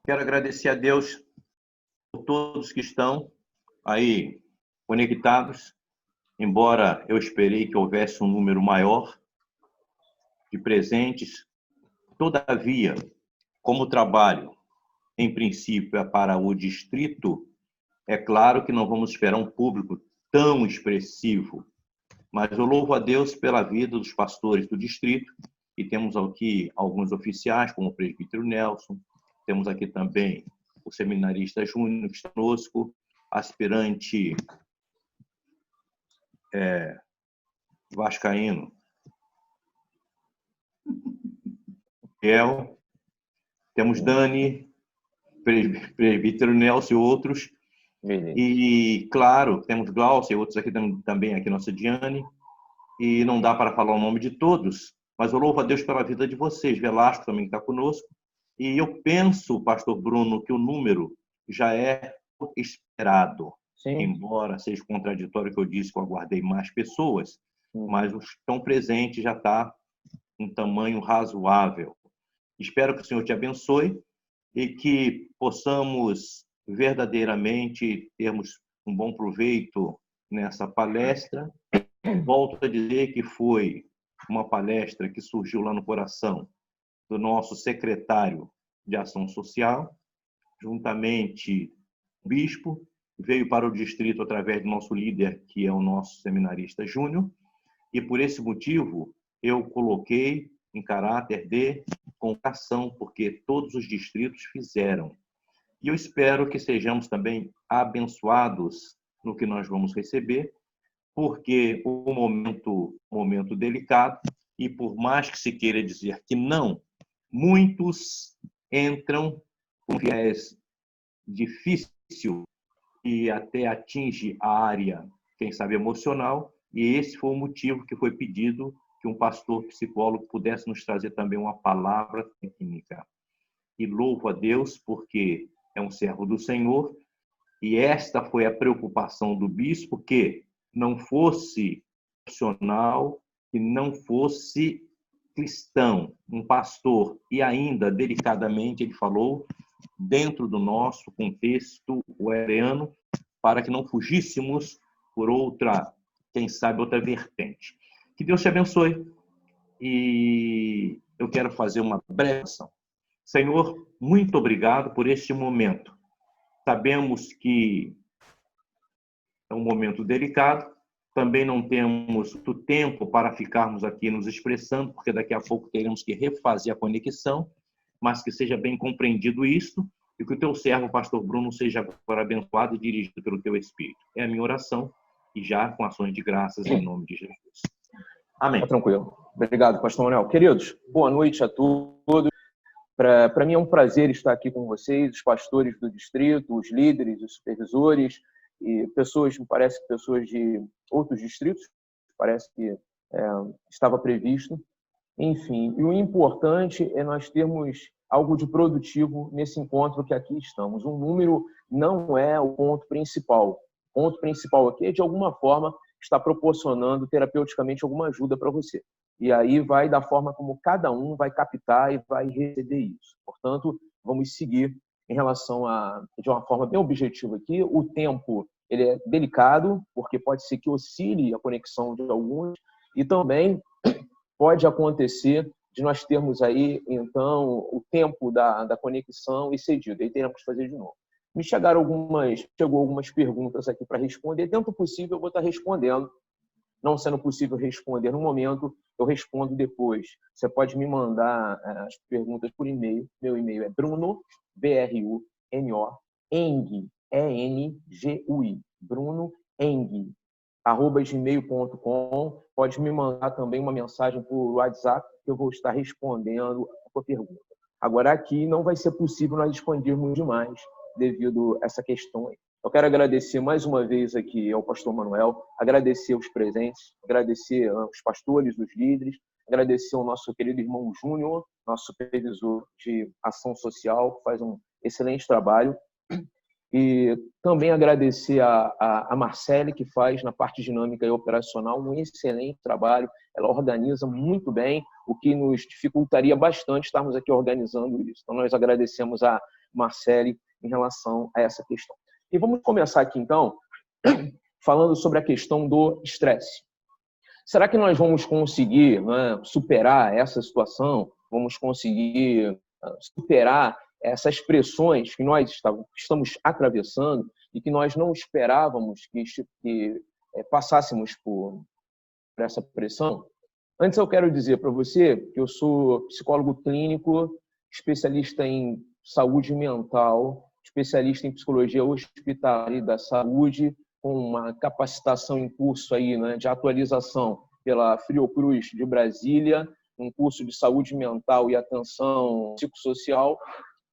Quero agradecer a Deus por todos que estão aí conectados, embora eu esperei que houvesse um número maior de presentes. Todavia, como o trabalho, em princípio, é para o distrito, é claro que não vamos esperar um público tão expressivo, mas eu louvo a Deus pela vida dos pastores do distrito, e temos aqui alguns oficiais, como o presbítero Nelson, temos aqui também o seminarista Júnior, que está conosco, aspirante vascaíno, temos Dani, presbítero Nelson e outros. E, claro, temos Glaucia e outros aqui também, aqui nossa Diane. E não dá para falar o nome de todos, mas eu louvo a Deus pela vida de vocês. Velasco também está conosco. E eu penso, pastor Bruno, que o número já é esperado. Sim. Embora seja contraditório que eu disse que eu aguardei mais pessoas, mas os que estão presentes já está um tamanho razoável. Espero que o Senhor te abençoe e que possamos verdadeiramente termos um bom proveito nessa palestra. Volto a dizer que foi uma palestra que surgiu lá no coração do nosso secretário de Ação Social, juntamente com o bispo, veio para o distrito através do nosso líder, que é o nosso seminarista Júnior, e por esse motivo eu coloquei em caráter de convocação, porque todos os distritos fizeram. E eu espero que sejamos também abençoados no que nós vamos receber, porque o momento delicado, e por mais que se queira dizer que não, muitos entram com viés difícil e até atinge a área, quem sabe, emocional, e esse foi o motivo que foi pedido que um pastor psicólogo pudesse nos trazer também uma palavra técnica. E louvo a Deus porque é um servo do Senhor, e esta foi a preocupação do bispo, que não fosse profissional, que não fosse cristão, um pastor, e ainda, delicadamente, ele falou, dentro do nosso contexto ueriano, para que não fugíssemos por outra, quem sabe, outra vertente. Que Deus te abençoe. E eu quero fazer uma breve oração. Senhor, muito obrigado por este momento. Sabemos que é um momento delicado, também não temos muito tempo para ficarmos aqui nos expressando, porque daqui a pouco teremos que refazer a conexão, mas que seja bem compreendido isto e que o teu servo, pastor Bruno, seja agora abençoado e dirigido pelo teu Espírito. É a minha oração e já com ações de graças em nome de Jesus. Amém. Tá tranquilo. Obrigado, pastor Manuel. Queridos, boa noite a todos. Para mim é um prazer estar aqui com vocês, os pastores do distrito, os líderes, os supervisores e pessoas, me parece que pessoas de outros distritos, parece que estava previsto. Enfim, e o importante é nós termos algo de produtivo nesse encontro que aqui estamos. Um número não é o ponto principal. O ponto principal aqui é, de alguma forma, estar proporcionando terapeuticamente alguma ajuda para você. E aí vai da forma como cada um vai captar e vai receber isso. Portanto, vamos seguir em relação de uma forma bem objetiva aqui. O tempo ele é delicado, porque pode ser que oscile a conexão de alguns, e também pode acontecer de nós termos aí, então, o tempo da conexão excedido. Aí teremos que fazer de novo. Chegou algumas perguntas aqui para responder. Dentro do possível, eu vou estar respondendo. Não sendo possível responder no momento, eu respondo depois. Você pode me mandar as perguntas por e-mail. Meu e-mail é Bruno, B-R-U-N-O, Engui, E-N-G-U-I, Bruno Engui, @gmail.com. Pode me mandar também uma mensagem por WhatsApp, que eu vou estar respondendo a sua pergunta. Agora, aqui não vai ser possível nós expandirmos demais devido a essa questão aí. Eu quero agradecer mais uma vez aqui ao pastor Manuel, agradecer os presentes, agradecer aos pastores, os líderes, agradecer ao nosso querido irmão Júnior, nosso supervisor de ação social, que faz um excelente trabalho. E também agradecer a Marcele, que faz na parte dinâmica e operacional um excelente trabalho. Ela organiza muito bem, o que nos dificultaria bastante estarmos aqui organizando isso. Então, nós agradecemos a Marcelli em relação a essa questão. E vamos começar aqui, então, falando sobre a questão do estresse. Será que nós vamos conseguir, né, superar essa situação? Vamos conseguir superar essas pressões que nós estamos atravessando e que nós não esperávamos que passássemos por essa pressão? Antes eu quero dizer para você que eu sou psicólogo clínico, especialista em saúde mental, especialista em psicologia hospitalar e da saúde, com uma capacitação em curso aí, né, de atualização pela Fiocruz de Brasília, um curso de saúde mental e atenção psicossocial,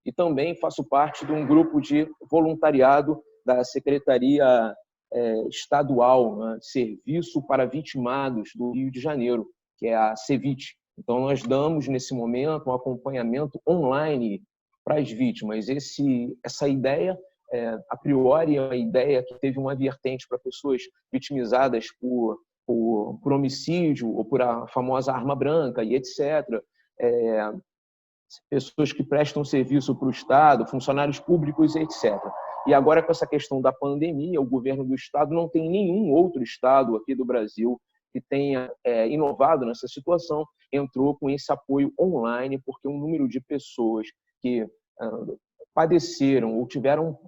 e também faço parte de um grupo de voluntariado da Secretaria Estadual, né, Serviço para Vitimados do Rio de Janeiro, que é a CEVIT. Então, nós damos, nesse momento, um acompanhamento online para as vítimas. Essa ideia, a priori, é uma ideia que teve uma vertente para pessoas vitimizadas por homicídio ou por a famosa arma branca e etc. Pessoas que prestam serviço para o Estado, funcionários públicos, etc. E agora, com essa questão da pandemia, o governo do Estado não tem nenhum outro Estado aqui do Brasil que tenha inovado nessa situação, entrou com esse apoio online, porque o número de pessoas que padeceram ou tiveram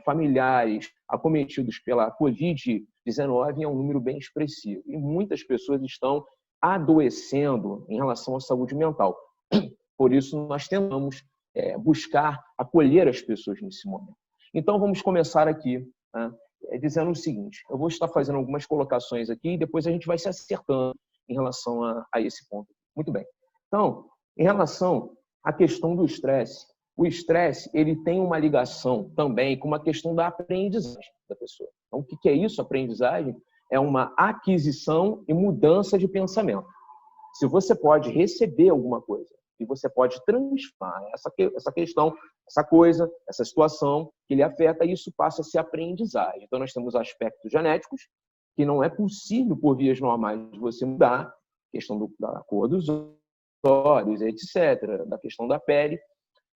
familiares acometidos pela Covid-19 é um número bem expressivo. E muitas pessoas estão adoecendo em relação à saúde mental. Por isso, nós tentamos buscar acolher as pessoas nesse momento. Então, vamos começar aqui, né, dizendo o seguinte: eu vou estar fazendo algumas colocações aqui e depois a gente vai se acertando em relação a esse ponto. Muito bem. Então, em relação à questão do estresse, o estresse ele tem uma ligação também com uma questão da aprendizagem da pessoa. Então, o que é isso? Aprendizagem é uma aquisição e mudança de pensamento. Se você pode receber alguma coisa e você pode transformar essa questão, essa coisa, essa situação que lhe afeta, isso passa a ser aprendizagem. Então, nós temos aspectos genéticos que não é possível, por vias normais, você mudar, questão da cor dos olhos, etc., da questão da pele,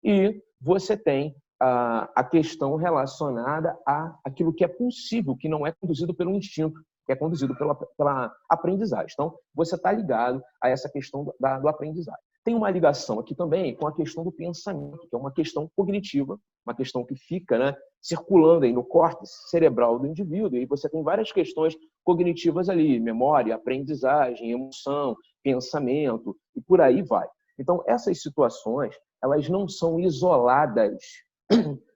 e você tem a questão relacionada àquilo que é possível, que não é conduzido pelo instinto, que é conduzido pela aprendizagem. Então, você está ligado a essa questão do aprendizagem. Tem uma ligação aqui também com a questão do pensamento, que é uma questão cognitiva, uma questão que fica, né, circulando aí no córtex cerebral do indivíduo, e você tem várias questões cognitivas ali, memória, aprendizagem, emoção, pensamento, e por aí vai. Então, essas situações, elas não são isoladas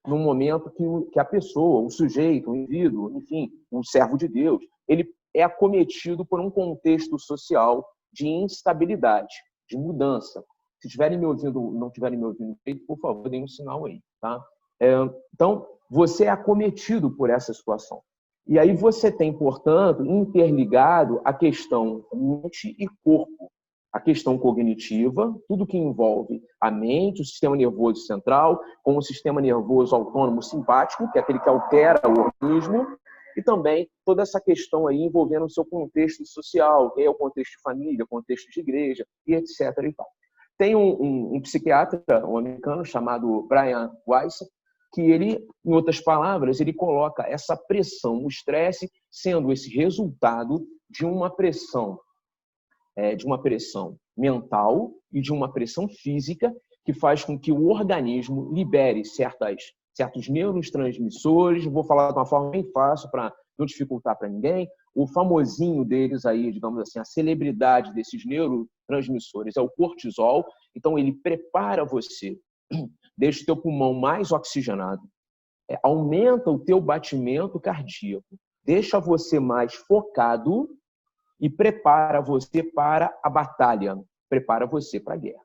no momento que a pessoa, o sujeito, o indivíduo, enfim, o servo de Deus, ele é acometido por um contexto social de instabilidade, de mudança. Se estiverem me ouvindo, não estiverem me ouvindo, por favor, deem um sinal aí, tá? Então, você é acometido por essa situação. E aí você tem, portanto, interligado a questão mente e corpo. A questão cognitiva, tudo que envolve a mente, o sistema nervoso central, com o sistema nervoso autônomo simpático, que é aquele que altera o organismo, e também toda essa questão aí envolvendo o seu contexto social, que é o contexto de família, contexto de igreja, e etc. E tal. Tem um psiquiatra, um americano, chamado Brian Weiss, que ele, em outras palavras, ele coloca essa pressão, o estresse, sendo esse resultado de uma pressão mental e de uma pressão física que faz com que o organismo libere certos neurotransmissores. Vou falar de uma forma bem fácil para não dificultar para ninguém. O famosinho deles aí, digamos assim, a celebridade desses neurotransmissores é o cortisol. Então, ele prepara você, deixa o teu pulmão mais oxigenado, aumenta o teu batimento cardíaco, deixa você mais focado e prepara você para a batalha, prepara você para a guerra.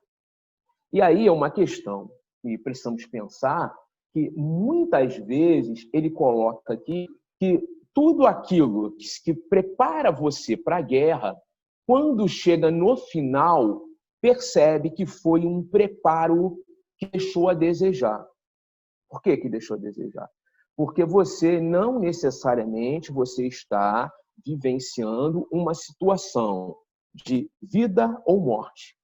E aí é uma questão que precisamos pensar, que muitas vezes ele coloca aqui que tudo aquilo que prepara você para a guerra, quando chega no final, percebe que foi um preparo que deixou a desejar. Por que deixou a desejar? Porque você não necessariamente está vivenciando uma situação de vida ou morte.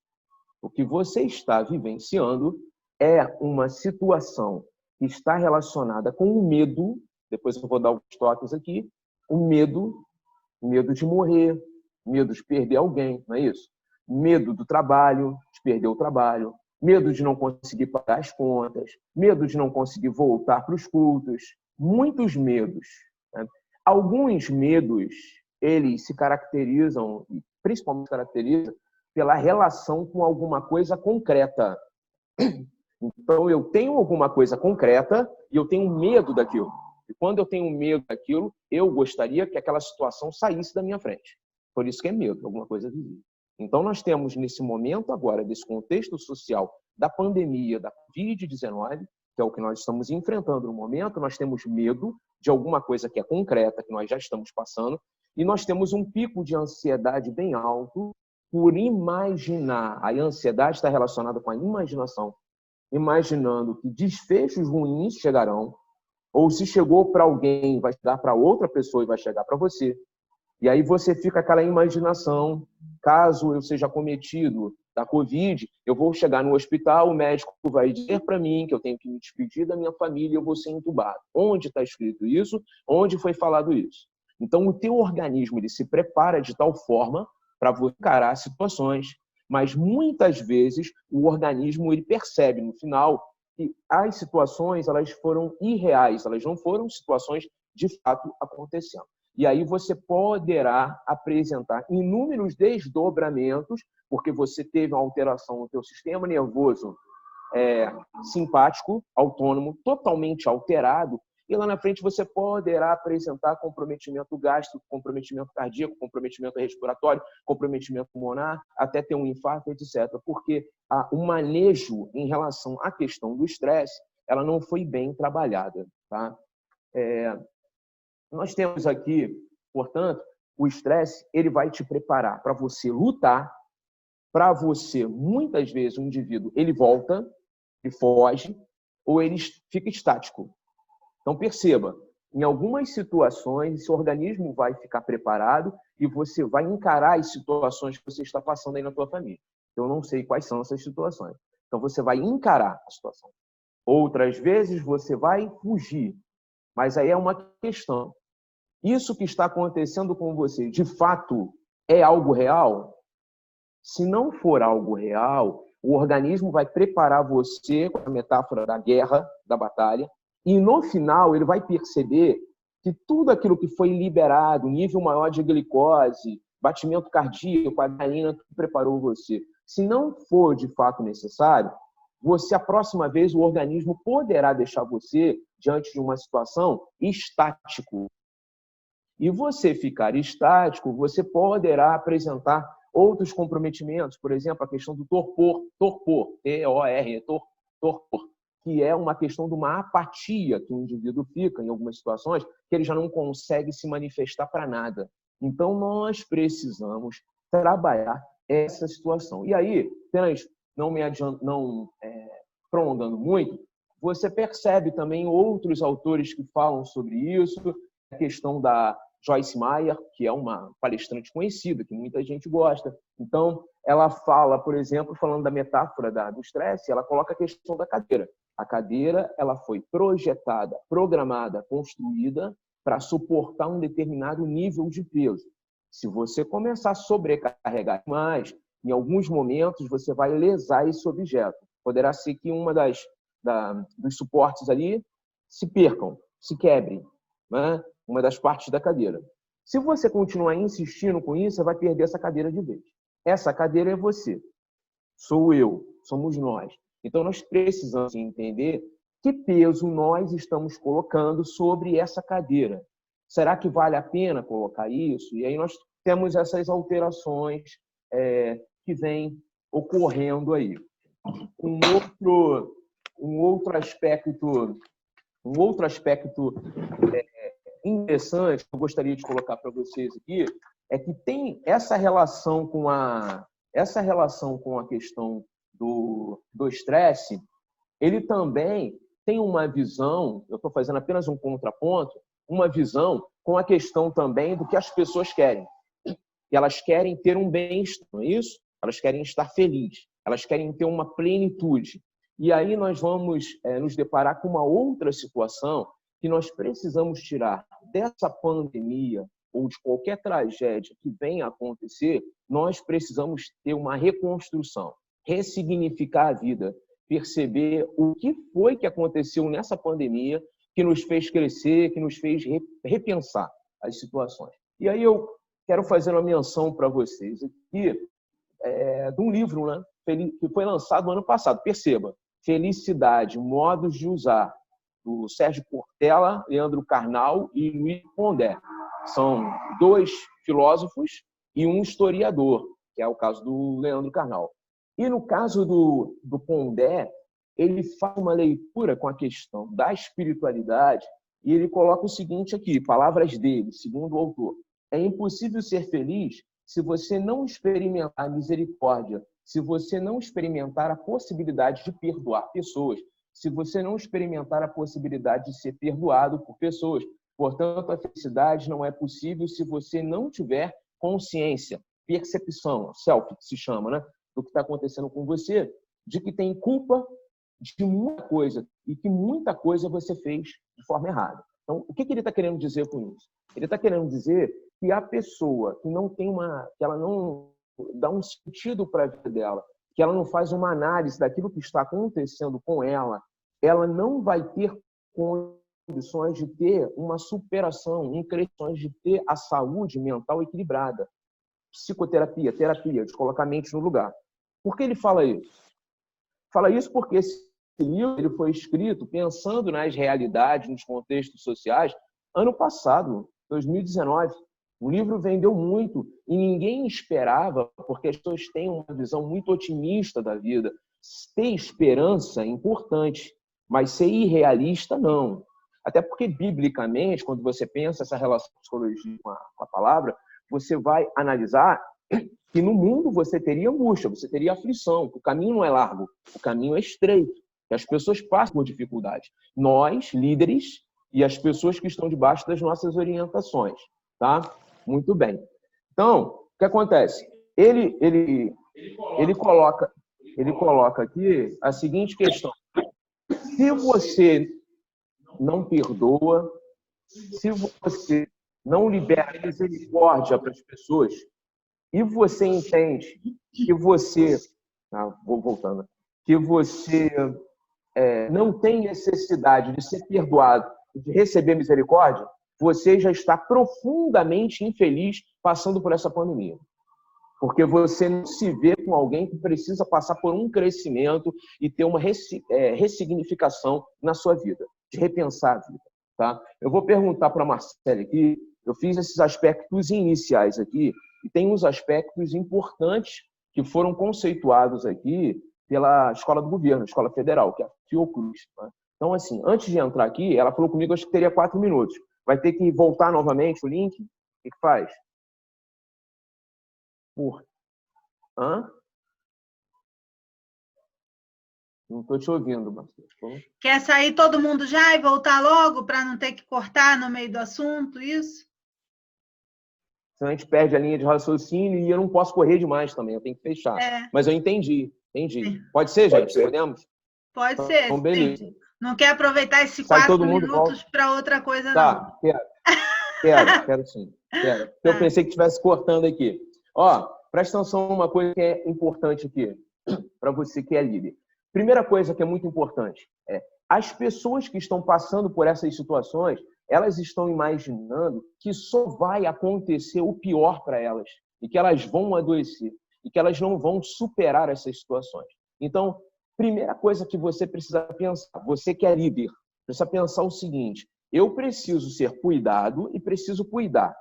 O que você está vivenciando é uma situação que está relacionada com o medo, depois eu vou dar alguns toques aqui, o medo de morrer, medo de perder alguém, não é isso? Medo do trabalho, de perder o trabalho, medo de não conseguir pagar as contas, medo de não conseguir voltar para os cultos, muitos medos, né? Alguns medos, eles se caracterizam, principalmente caracterizam pela relação com alguma coisa concreta. Então, eu tenho alguma coisa concreta e eu tenho medo daquilo. E quando eu tenho medo daquilo, eu gostaria que aquela situação saísse da minha frente. Por isso que é medo, alguma coisa visível. Então, nós temos, nesse momento agora, desse contexto social da pandemia, da Covid-19, que é o que nós estamos enfrentando no momento, nós temos medo de alguma coisa que é concreta, que nós já estamos passando, e nós temos um pico de ansiedade bem alto por imaginar. A ansiedade está relacionada com a imaginação, imaginando que desfechos ruins chegarão, ou se chegou para alguém, vai chegar para outra pessoa e vai chegar para você. E aí você fica aquela imaginação, caso eu seja cometido da Covid, eu vou chegar no hospital, o médico vai dizer para mim que eu tenho que me despedir da minha família e eu vou ser entubado. Onde está escrito isso? Onde foi falado isso? Então, o teu organismo ele se prepara de tal forma para encarar situações, mas muitas vezes o organismo ele percebe no final que as situações elas foram irreais, elas não foram situações de fato acontecendo. E aí você poderá apresentar inúmeros desdobramentos, porque você teve uma alteração no teu sistema nervoso simpático, autônomo, totalmente alterado, e lá na frente você poderá apresentar comprometimento gástrico, comprometimento cardíaco, comprometimento respiratório, comprometimento pulmonar, até ter um infarto, etc. Porque o manejo em relação à questão do estresse, ela não foi bem trabalhada, tá? Nós temos aqui, portanto, o estresse, ele vai te preparar para você lutar, para você, muitas vezes, o indivíduo, ele volta, ele foge, ou ele fica estático. Então, perceba, em algumas situações, esse organismo vai ficar preparado e você vai encarar as situações que você está passando aí na tua família. Eu não sei quais são essas situações. Então, você vai encarar a situação. Outras vezes, você vai fugir. Mas aí é uma questão. Isso que está acontecendo com você, de fato, é algo real? Se não for algo real, o organismo vai preparar você, com a metáfora da guerra, da batalha, e no final ele vai perceber que tudo aquilo que foi liberado, nível maior de glicose, batimento cardíaco, adrenalina, tudo preparou você. Se não for de fato necessário, você, a próxima vez, o organismo poderá deixar você diante de uma situação estático. E você ficar estático, você poderá apresentar outros comprometimentos, por exemplo, a questão do torpor, T-O-R, torpor, que é uma questão de uma apatia que o indivíduo fica em algumas situações, que ele já não consegue se manifestar para nada. Então, nós precisamos trabalhar essa situação. E aí, apenas não prolongando muito, você percebe também outros autores que falam sobre isso, a questão da Joyce Meyer, que é uma palestrante conhecida, que muita gente gosta. Então, ela fala, por exemplo, falando da metáfora do estresse, ela coloca a questão da cadeira. A cadeira ela foi projetada, programada, construída para suportar um determinado nível de peso. Se você começar a sobrecarregar mais, em alguns momentos você vai lesar esse objeto. Poderá ser que uma dos suportes ali se percam, se quebrem, né? Uma das partes da cadeira. Se você continuar insistindo com isso, você vai perder essa cadeira de vez. Essa cadeira é você, sou eu, somos nós. Então, nós precisamos entender que peso nós estamos colocando sobre essa cadeira. Será que vale a pena colocar isso? E aí nós temos essas alterações que vêm ocorrendo aí. Um outro aspecto interessante que eu gostaria de colocar para vocês aqui é que tem essa relação com a questão do estresse, ele também tem uma visão, eu estou fazendo apenas um contraponto, uma visão com a questão também do que as pessoas querem. E elas querem ter um bem-estar, não é isso? Elas querem estar felizes, elas querem ter uma plenitude. E aí nós vamos nos deparar com uma outra situação que nós precisamos tirar dessa pandemia ou de qualquer tragédia que venha a acontecer, nós precisamos ter uma reconstrução, ressignificar a vida, perceber o que foi que aconteceu nessa pandemia que nos fez crescer, que nos fez repensar as situações. E aí eu quero fazer uma menção para vocês aqui de um livro, né, que foi lançado no ano passado. Perceba, Felicidade, Modos de Usar, do Sérgio Cortella, Leandro Carnal e Luiz Pondé. São 2 filósofos e um historiador, que é o caso do Leandro Carnal. E no caso do Pondé, ele faz uma leitura com a questão da espiritualidade e ele coloca o seguinte aqui, palavras dele, segundo o autor: é impossível ser feliz se você não experimentar a misericórdia, se você não experimentar a possibilidade de perdoar pessoas, se você não experimentar a possibilidade de ser perdoado por pessoas. Portanto, a felicidade não é possível se você não tiver consciência, percepção, self, que se chama, né, do que está acontecendo com você, de que tem culpa de muita coisa e que muita coisa você fez de forma errada. Então, o que ele está querendo dizer com isso? Ele está querendo dizer que a pessoa que não tem que ela não dá um sentido para a vida dela, que ela não faz uma análise daquilo que está acontecendo com ela não vai ter condições de ter uma superação, condições de ter a saúde mental equilibrada. Psicoterapia, terapia, de colocar a mente no lugar. Por que ele fala isso? Fala isso porque esse livro ele foi escrito pensando nas realidades, nos contextos sociais, ano passado, 2019. O livro vendeu muito e ninguém esperava, porque as pessoas têm uma visão muito otimista da vida. Ter esperança é importante, mas ser irrealista, não. Até porque, biblicamente, quando você pensa essa relação de psicologia com a palavra, você vai analisar que no mundo você teria angústia, você teria aflição, o caminho não é largo, o caminho é estreito, que as pessoas passam por dificuldade. Nós, líderes, e as pessoas que estão debaixo das nossas orientações, tá? Muito bem. Então, o que acontece? Ele coloca aqui a seguinte questão: se você não perdoa, se você não libera misericórdia para as pessoas, e você entende que você, vou voltando, que você não tem necessidade de ser perdoado, de receber misericórdia, você já está profundamente infeliz passando por essa pandemia. Porque você não se vê com alguém que precisa passar por um crescimento e ter uma ressignificação na sua vida, de repensar a vida. Tá? Eu vou perguntar para a Marcela aqui, eu fiz esses aspectos iniciais aqui, e tem uns aspectos importantes que foram conceituados aqui pela Escola do Governo, Escola Federal, que é a Fiocruz. Tá? Então, assim, antes de entrar aqui, ela falou comigo, acho que teria 4 minutos. Vai ter que voltar novamente o link? O que faz? Hã? Não estou te ouvindo, Marcelo. Quer sair todo mundo já e voltar logo para não ter que cortar no meio do assunto, isso? Senão a gente perde a linha de raciocínio e eu não posso correr demais também, eu tenho que fechar. Mas eu entendi. Pode ser, gente? Podemos? Pode ser. Então, beleza. Não quer aproveitar esses 4 minutos para outra coisa, não? Tá, quero sim. Quero. Eu pensei que estivesse cortando aqui. Ó, presta atenção numa coisa que é importante aqui, para você que é líder. Primeira coisa que é muito importante é as pessoas que estão passando por essas situações, elas estão imaginando que só vai acontecer o pior para elas e que elas vão adoecer e que elas não vão superar essas situações. Então, primeira coisa que você precisa pensar, você que é líder, precisa pensar o seguinte: eu preciso ser cuidado e preciso cuidar.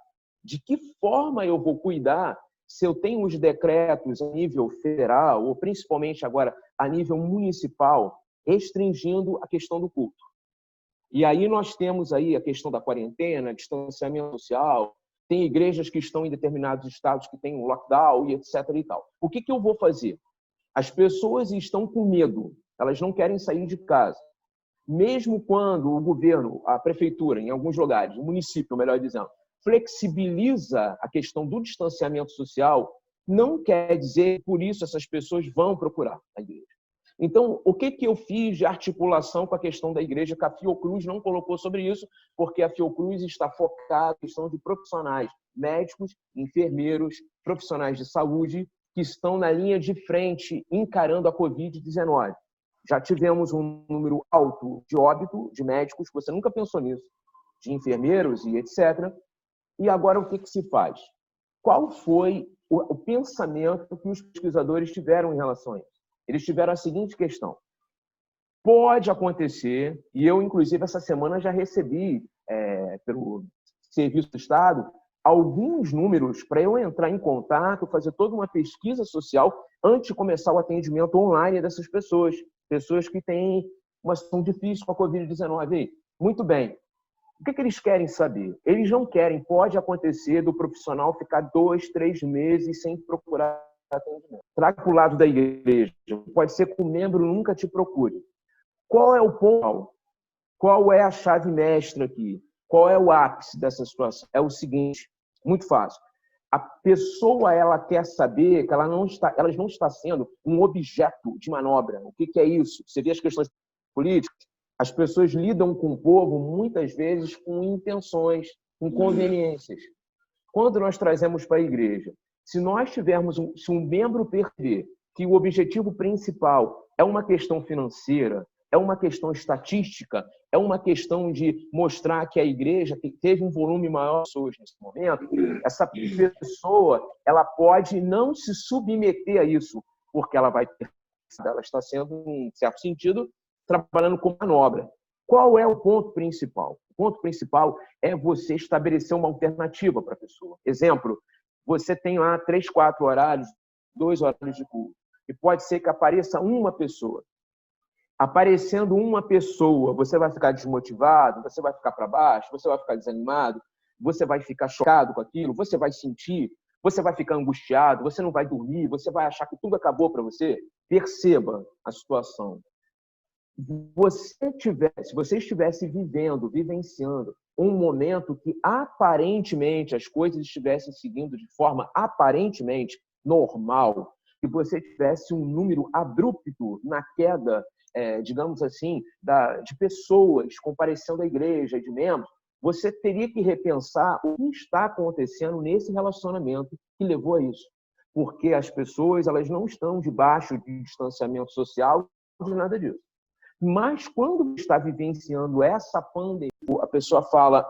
De que forma eu vou cuidar se eu tenho os decretos a nível federal, ou principalmente agora a nível municipal, restringindo a questão do culto? E aí nós temos aí a questão da quarentena, distanciamento social, tem igrejas que estão em determinados estados que têm um lockdown e etc. e tal. O que eu vou fazer? As pessoas estão com medo, elas não querem sair de casa. Mesmo quando o governo, a prefeitura, em alguns lugares, o município, melhor dizendo, flexibiliza a questão do distanciamento social, não quer dizer que por isso essas pessoas vão procurar a igreja. Então, o que eu fiz de articulação com a questão da igreja, que a Fiocruz não colocou sobre isso, porque a Fiocruz está focada na questão de profissionais, médicos, enfermeiros, profissionais de saúde, que estão na linha de frente encarando a Covid-19. Já tivemos um número alto de óbito de médicos, você nunca pensou nisso, de enfermeiros e etc. E agora o que se faz? Qual foi o pensamento que os pesquisadores tiveram em relação a isso? Eles tiveram a seguinte questão: pode acontecer, e eu, inclusive, essa semana já recebi, pelo Serviço do Estado, alguns números para eu entrar em contato, fazer toda uma pesquisa social antes de começar o atendimento online dessas pessoas, pessoas que têm uma situação difícil com a Covid-19. Muito bem. O que eles querem saber? Eles não querem, pode acontecer do profissional ficar 2, 3 meses sem procurar atendimento. Traga para o lado da igreja. Pode ser que o membro nunca te procure. Qual é o ponto? Qual é a chave mestra aqui? Qual é o ápice dessa situação? É o seguinte, muito fácil. A pessoa, ela quer saber que ela não está sendo um objeto de manobra. O que é isso? Você vê as questões políticas, as pessoas lidam com o povo muitas vezes com intenções, com conveniências. Quando nós trazemos para a igreja, se um membro perceber que o objetivo principal é uma questão financeira, é uma questão estatística, é uma questão de mostrar que a igreja teve um volume maior de pessoas nesse momento, essa pessoa ela pode não se submeter a isso, porque ela está sendo, em certo sentido, trabalhando com manobra. Qual é o ponto principal? O ponto principal é você estabelecer uma alternativa para a pessoa. Exemplo, você tem lá 3, 4 horários, 2 horários de culto. E pode ser que apareça uma pessoa. Aparecendo uma pessoa, você vai ficar desmotivado, você vai ficar para baixo, você vai ficar desanimado, você vai ficar chocado com aquilo, você vai sentir, você vai ficar angustiado, você não vai dormir, você vai achar que tudo acabou para você. Perceba a situação. Se você estivesse vivenciando um momento que aparentemente as coisas estivessem seguindo de forma aparentemente normal, que você tivesse um número abrupto na queda, digamos assim, de pessoas comparecendo à igreja, de membros, você teria que repensar o que está acontecendo nesse relacionamento que levou a isso. Porque as pessoas elas não estão debaixo de distanciamento social, de nada disso. Mas quando está vivenciando essa pandemia, a pessoa fala,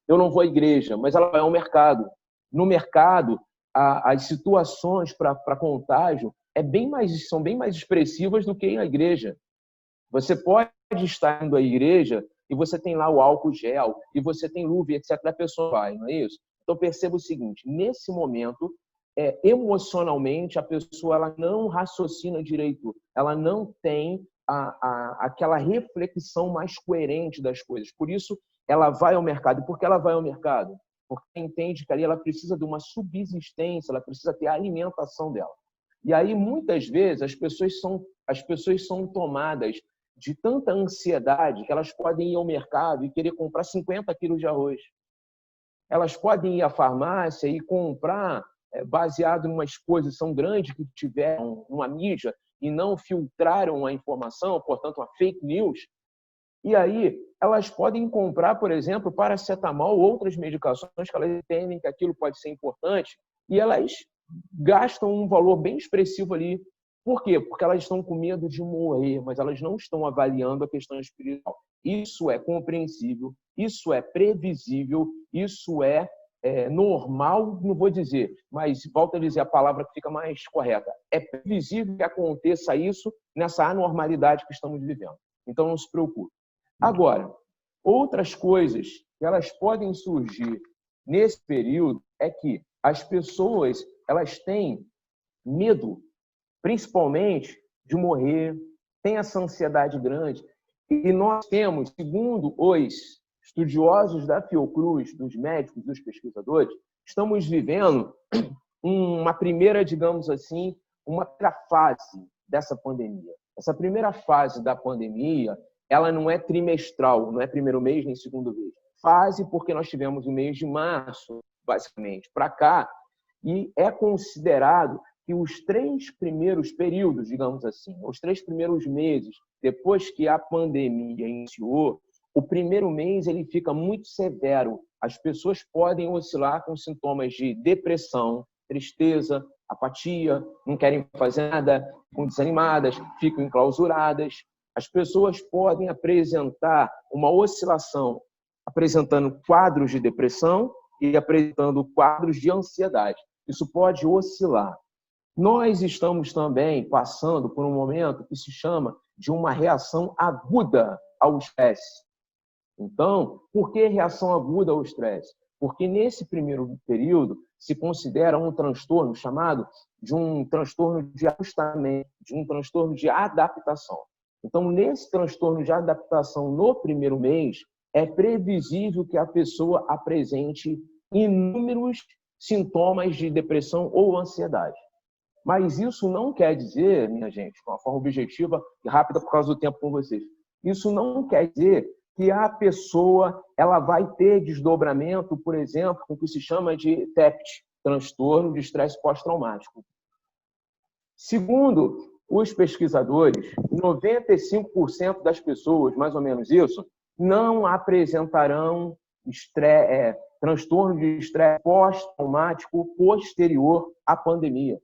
eu não vou à igreja, mas ela vai ao mercado. No mercado, as situações para contágio são bem mais expressivas do que na igreja. Você pode estar indo à igreja e você tem lá o álcool gel, e você tem luva, etc. A pessoa vai, não é isso? Então perceba o seguinte, nesse momento, emocionalmente, a pessoa ela não raciocina direito, ela não tem aquela reflexão mais coerente das coisas. Por isso, ela vai ao mercado. E por que ela vai ao mercado? Porque entende que ali ela precisa de uma subsistência, ela precisa ter a alimentação dela. E aí, muitas vezes, as pessoas são tomadas de tanta ansiedade que elas podem ir ao mercado e querer comprar 50 quilos de arroz. Elas podem ir à farmácia e comprar, baseado numa exposição grande que tiveram numa mídia, e não filtraram a informação, portanto, uma fake news. E aí, elas podem comprar, por exemplo, paracetamol ou outras medicações que elas entendem que aquilo pode ser importante, e elas gastam um valor bem expressivo ali. Por quê? Porque elas estão com medo de morrer, mas elas não estão avaliando a questão espiritual. Isso é compreensível, isso é previsível, isso é normal, não vou dizer, mas volto a dizer a palavra que fica mais correta. É previsível que aconteça isso nessa anormalidade que estamos vivendo. Então, não se preocupe. Agora, outras coisas que elas podem surgir nesse período é que as pessoas elas têm medo, principalmente, de morrer, têm essa ansiedade grande. E nós temos, segundo os estudiosos da Fiocruz, dos médicos, dos pesquisadores, estamos vivendo uma primeira, digamos assim, uma primeira fase dessa pandemia. Essa primeira fase da pandemia, ela não é trimestral, não é primeiro mês nem segundo mês. Fase porque nós tivemos o mês de março, basicamente, para cá, e é considerado que os 3 primeiros períodos, digamos assim, os 3 primeiros meses, depois que a pandemia iniciou, o primeiro mês ele fica muito severo. As pessoas podem oscilar com sintomas de depressão, tristeza, apatia, não querem fazer nada, ficam desanimadas, ficam enclausuradas. As pessoas podem apresentar uma oscilação, apresentando quadros de depressão e apresentando quadros de ansiedade. Isso pode oscilar. Nós estamos também passando por um momento que se chama de uma reação aguda ao estresse. Então, por que reação aguda ao estresse? Porque nesse primeiro período se considera um transtorno chamado de um transtorno de ajustamento, de um transtorno de adaptação. Então, nesse transtorno de adaptação no primeiro mês, é previsível que a pessoa apresente inúmeros sintomas de depressão ou ansiedade. Mas isso não quer dizer, minha gente, de uma forma objetiva e rápida por causa do tempo com vocês, isso não quer dizer que a pessoa ela vai ter desdobramento, por exemplo, com o que se chama de TEPT, transtorno de estresse pós-traumático. Segundo os pesquisadores, 95% das pessoas, mais ou menos isso, não apresentarão transtorno de estresse pós-traumático posterior à pandemia.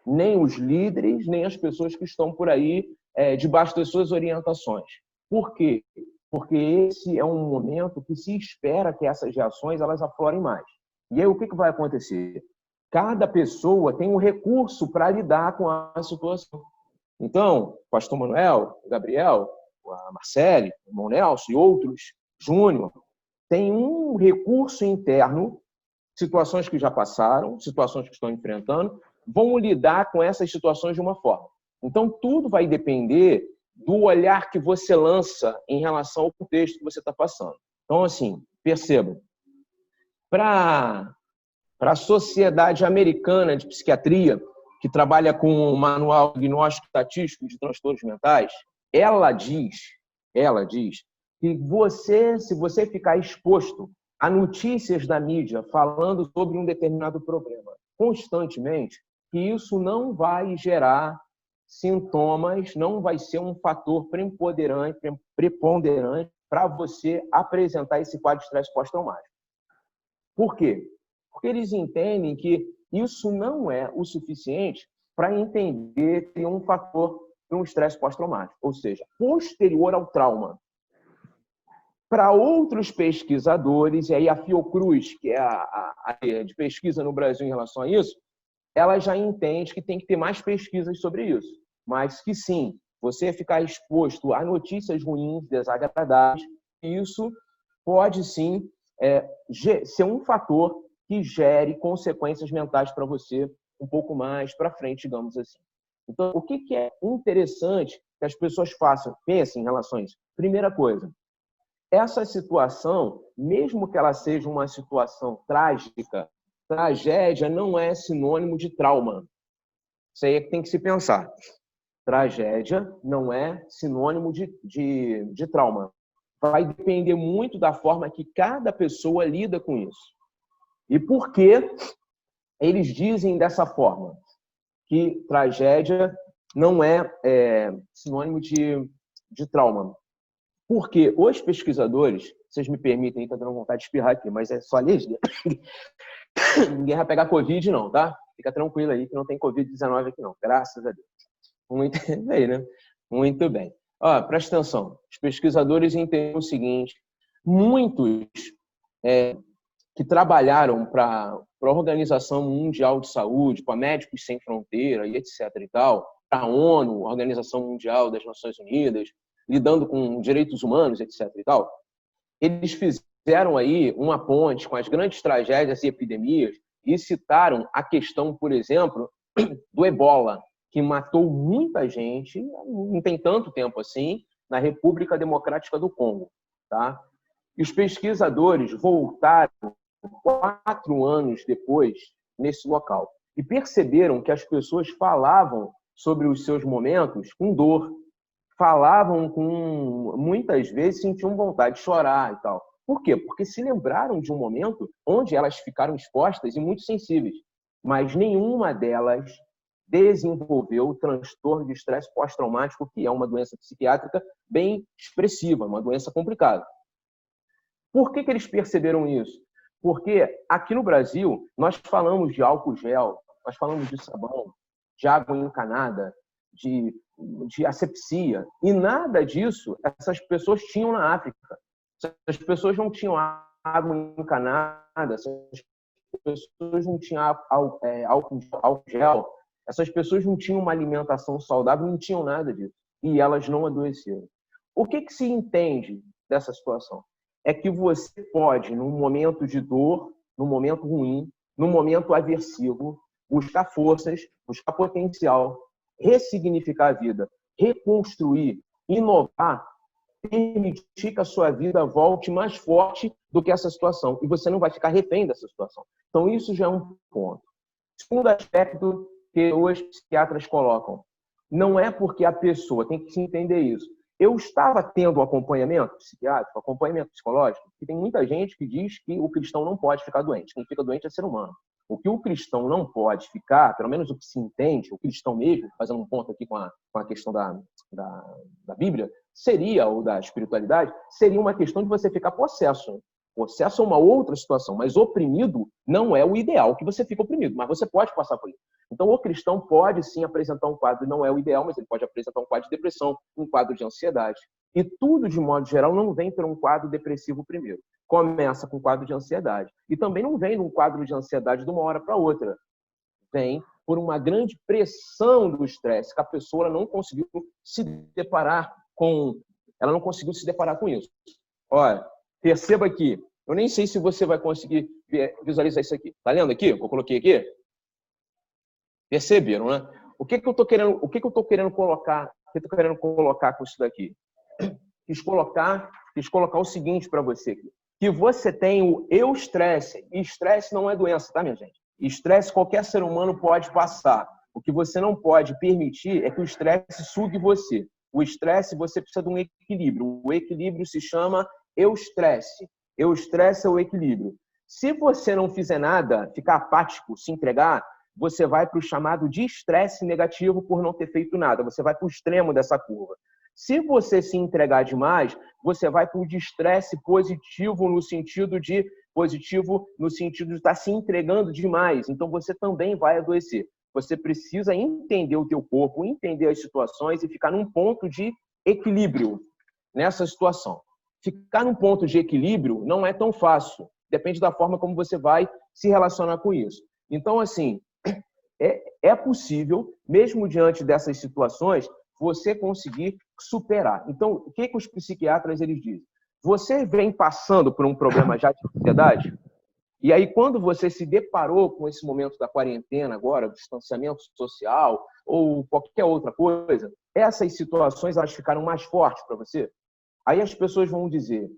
Nem os líderes, nem as pessoas que estão por aí debaixo das suas orientações. Por quê? Porque esse é um momento que se espera que essas reações elas aflorem mais. E aí o que vai acontecer? Cada pessoa tem um recurso para lidar com a situação. Então, o pastor Manuel, o Gabriel, a Marcele, o irmão Nelson e outros, Júnior, tem um recurso interno, situações que já passaram, situações que estão enfrentando, vão lidar com essas situações de uma forma. Então, tudo vai depender do olhar que você lança em relação ao contexto que você está passando. Então, assim, percebam, para a Sociedade Americana de Psiquiatria, que trabalha com o Manual Diagnóstico Estatístico de Transtornos Mentais, ela diz que se você ficar exposto a notícias da mídia falando sobre um determinado problema constantemente, que isso não vai gerar sintomas, não vai ser um fator preponderante para você apresentar esse quadro de estresse pós-traumático. Por quê? Porque eles entendem que isso não é o suficiente para entender que é um fator de um estresse pós-traumático, ou seja, posterior ao trauma. Para outros pesquisadores, e aí a Fiocruz, que é a de pesquisa no Brasil em relação a isso, ela já entende que tem que ter mais pesquisas sobre isso. Mas que sim, você ficar exposto a notícias ruins, desagradáveis, isso pode sim ser um fator que gere consequências mentais para você um pouco mais para frente, digamos assim. Então, o que é interessante que as pessoas pensem em relação a isso? Primeira coisa, essa situação, mesmo que ela seja uma situação trágica, tragédia não é sinônimo de trauma. Isso aí é que tem que se pensar. Tragédia não é sinônimo de trauma. Vai depender muito da forma que cada pessoa lida com isso. E por que eles dizem dessa forma? Que tragédia não é sinônimo de trauma. Porque os pesquisadores, vocês me permitem, está dando vontade de espirrar aqui, mas é só alergia. Ninguém vai pegar Covid, não, tá? Fica tranquilo aí que não tem Covid-19 aqui, não. Graças a Deus. Muito bem, né? Muito bem. Ó, presta atenção. Os pesquisadores entendem o seguinte: muitos que trabalharam para a Organização Mundial de Saúde, para Médicos Sem Fronteira e etc. e tal, para a ONU, Organização Mundial das Nações Unidas, lidando com direitos humanos, etc. e tal, eles fizeram aí uma ponte com as grandes tragédias e epidemias e citaram a questão, por exemplo, do Ebola, que matou muita gente, não tem tanto tempo assim, na República Democrática do Congo. Tá? E os pesquisadores voltaram 4 anos depois nesse local e perceberam que as pessoas falavam sobre os seus momentos com dor, falavam muitas vezes sentiam vontade de chorar e tal. Por quê? Porque se lembraram de um momento onde elas ficaram expostas e muito sensíveis, mas nenhuma delas desenvolveu o transtorno de estresse pós-traumático, que é uma doença psiquiátrica bem expressiva, uma doença complicada. Por que eles perceberam isso? Porque aqui no Brasil, nós falamos de álcool gel, nós falamos de sabão, de água encanada, de asepsia, e nada disso essas pessoas tinham na África. Essas pessoas não tinham água encanada, essas pessoas não tinham álcool gel, essas pessoas não tinham uma alimentação saudável, não tinham nada disso. E elas não adoeceram. O que se entende dessa situação? É que você pode, num momento de dor, num momento ruim, num momento aversivo, buscar forças, buscar potencial, ressignificar a vida, reconstruir, inovar, permitir que a sua vida volte mais forte do que essa situação. E você não vai ficar refém dessa situação. Então, isso já é um ponto. Segundo aspecto que os psiquiatras colocam, não é porque a pessoa tem que se entender isso. Eu estava tendo acompanhamento psiquiátrico, acompanhamento psicológico, e tem muita gente que diz que o cristão não pode ficar doente. Quem fica doente é ser humano. O que o cristão não pode ficar, pelo menos o que se entende, o cristão mesmo, fazendo um ponto aqui com a questão da Bíblia, seria, ou da espiritualidade, seria uma questão de você ficar possesso. Possesso é uma outra situação, mas oprimido não é o ideal que você fica oprimido, mas você pode passar por isso. Então, o cristão pode sim apresentar um quadro, não é o ideal, mas ele pode apresentar um quadro de depressão, um quadro de ansiedade. E tudo, de modo geral, não vem por um quadro depressivo primeiro. Começa com um quadro de ansiedade. E também não vem num quadro de ansiedade de uma hora para outra. Vem por uma grande pressão do estresse, que a pessoa não conseguiu se deparar com isso. Olha, perceba aqui, eu nem sei se você vai conseguir visualizar isso aqui. Tá lendo aqui? Eu coloquei aqui. Perceberam, né? O que eu estou querendo colocar com isso daqui? Quis colocar o seguinte para você aqui. Que você tem o eustresse. E estresse não é doença, tá, minha gente? Estresse qualquer ser humano pode passar. O que você não pode permitir é que o estresse sugue você. O estresse, você precisa de um equilíbrio. O equilíbrio se chama eustresse. Eustresse é o equilíbrio. Se você não fizer nada, ficar apático, se entregar, você vai para o chamado de estresse negativo por não ter feito nada. Você vai para o extremo dessa curva. Se você se entregar demais, você vai para o de estresse positivo no sentido de estar se entregando demais. Então, você também vai adoecer. Você precisa entender o teu corpo, entender as situações e ficar num ponto de equilíbrio nessa situação. Ficar num ponto de equilíbrio não é tão fácil. Depende da forma como você vai se relacionar com isso. Então, assim, é possível, mesmo diante dessas situações, você conseguir superar. Então, o que os psiquiatras eles dizem? Você vem passando por um problema já de ansiedade, e aí quando você se deparou com esse momento da quarentena agora, do distanciamento social ou qualquer outra coisa, essas situações elas ficaram mais fortes para você? Aí as pessoas vão dizer,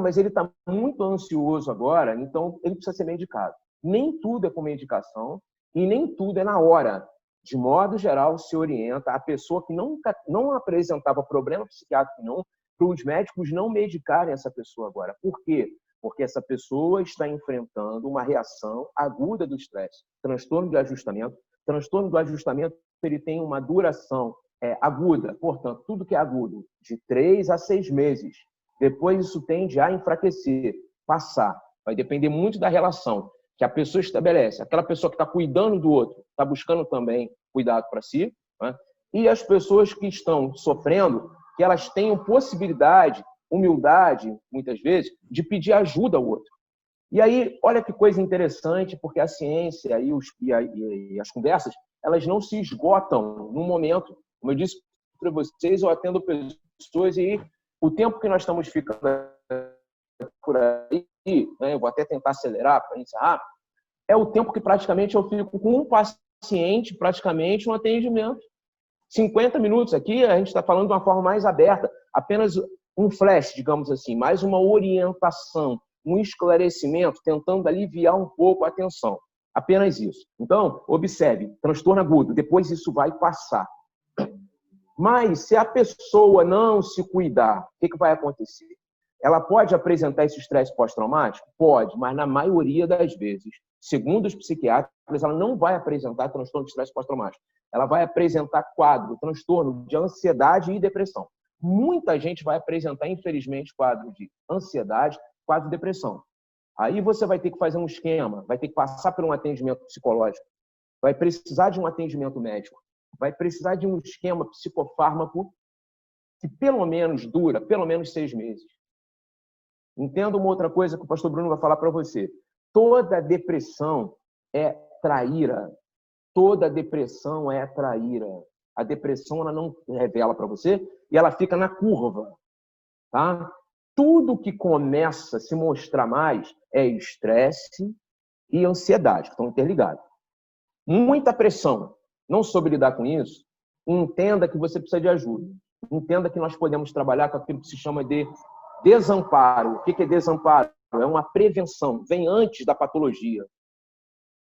mas ele está muito ansioso agora, então ele precisa ser medicado. Nem tudo é com medicação e nem tudo é na hora. De modo geral, se orienta a pessoa que não apresentava problema psiquiátrico não, para os médicos não medicarem essa pessoa agora. Por quê? Porque essa pessoa está enfrentando uma reação aguda do estresse. Transtorno do ajustamento. Transtorno do ajustamento ele tem uma duração aguda. Portanto, tudo que é agudo, de 3 a 6 meses. Depois isso tende a enfraquecer, passar. Vai depender muito da relação que a pessoa estabelece. Aquela pessoa que está cuidando do outro, está buscando também cuidado para si. Né? E as pessoas que estão sofrendo, que elas tenham possibilidade, humildade, muitas vezes, de pedir ajuda ao outro. E aí, olha que coisa interessante, porque a ciência e as conversas, elas não se esgotam num momento. Como eu disse para vocês, eu atendo pessoas e o tempo que nós estamos ficando por aí, né, eu vou até tentar acelerar para encerrar, é o tempo que praticamente eu fico com um paciente, praticamente um atendimento. 50 minutos aqui, a gente está falando de uma forma mais aberta, apenas um flash, digamos assim, mais uma orientação, um esclarecimento, tentando aliviar um pouco a tensão. Apenas isso. Então, observe, transtorno agudo, depois isso vai passar. Mas se a pessoa não se cuidar, o que vai acontecer? Ela pode apresentar esse estresse pós-traumático? Pode, mas na maioria das vezes, segundo os psiquiatras, ela não vai apresentar transtorno de estresse pós-traumático. Ela vai apresentar quadro, transtorno de ansiedade e depressão. Muita gente vai apresentar, infelizmente, quadro de ansiedade, quadro de depressão. Aí você vai ter que fazer um esquema, vai ter que passar por um atendimento psicológico, vai precisar de um atendimento médico, vai precisar de um esquema psicofármaco que pelo menos dura, pelo menos 6 meses. Entenda uma outra coisa que o pastor Bruno vai falar para você. Toda depressão é traíra. Toda depressão é traíra. A depressão ela não revela para você e ela fica na curva. Tá? Tudo que começa a se mostrar mais é estresse e ansiedade, que estão interligados. Muita pressão. Não soube lidar com isso? Entenda que você precisa de ajuda. Entenda que nós podemos trabalhar com aquilo que se chama de desamparo. O que é desamparo? É uma prevenção, vem antes da patologia.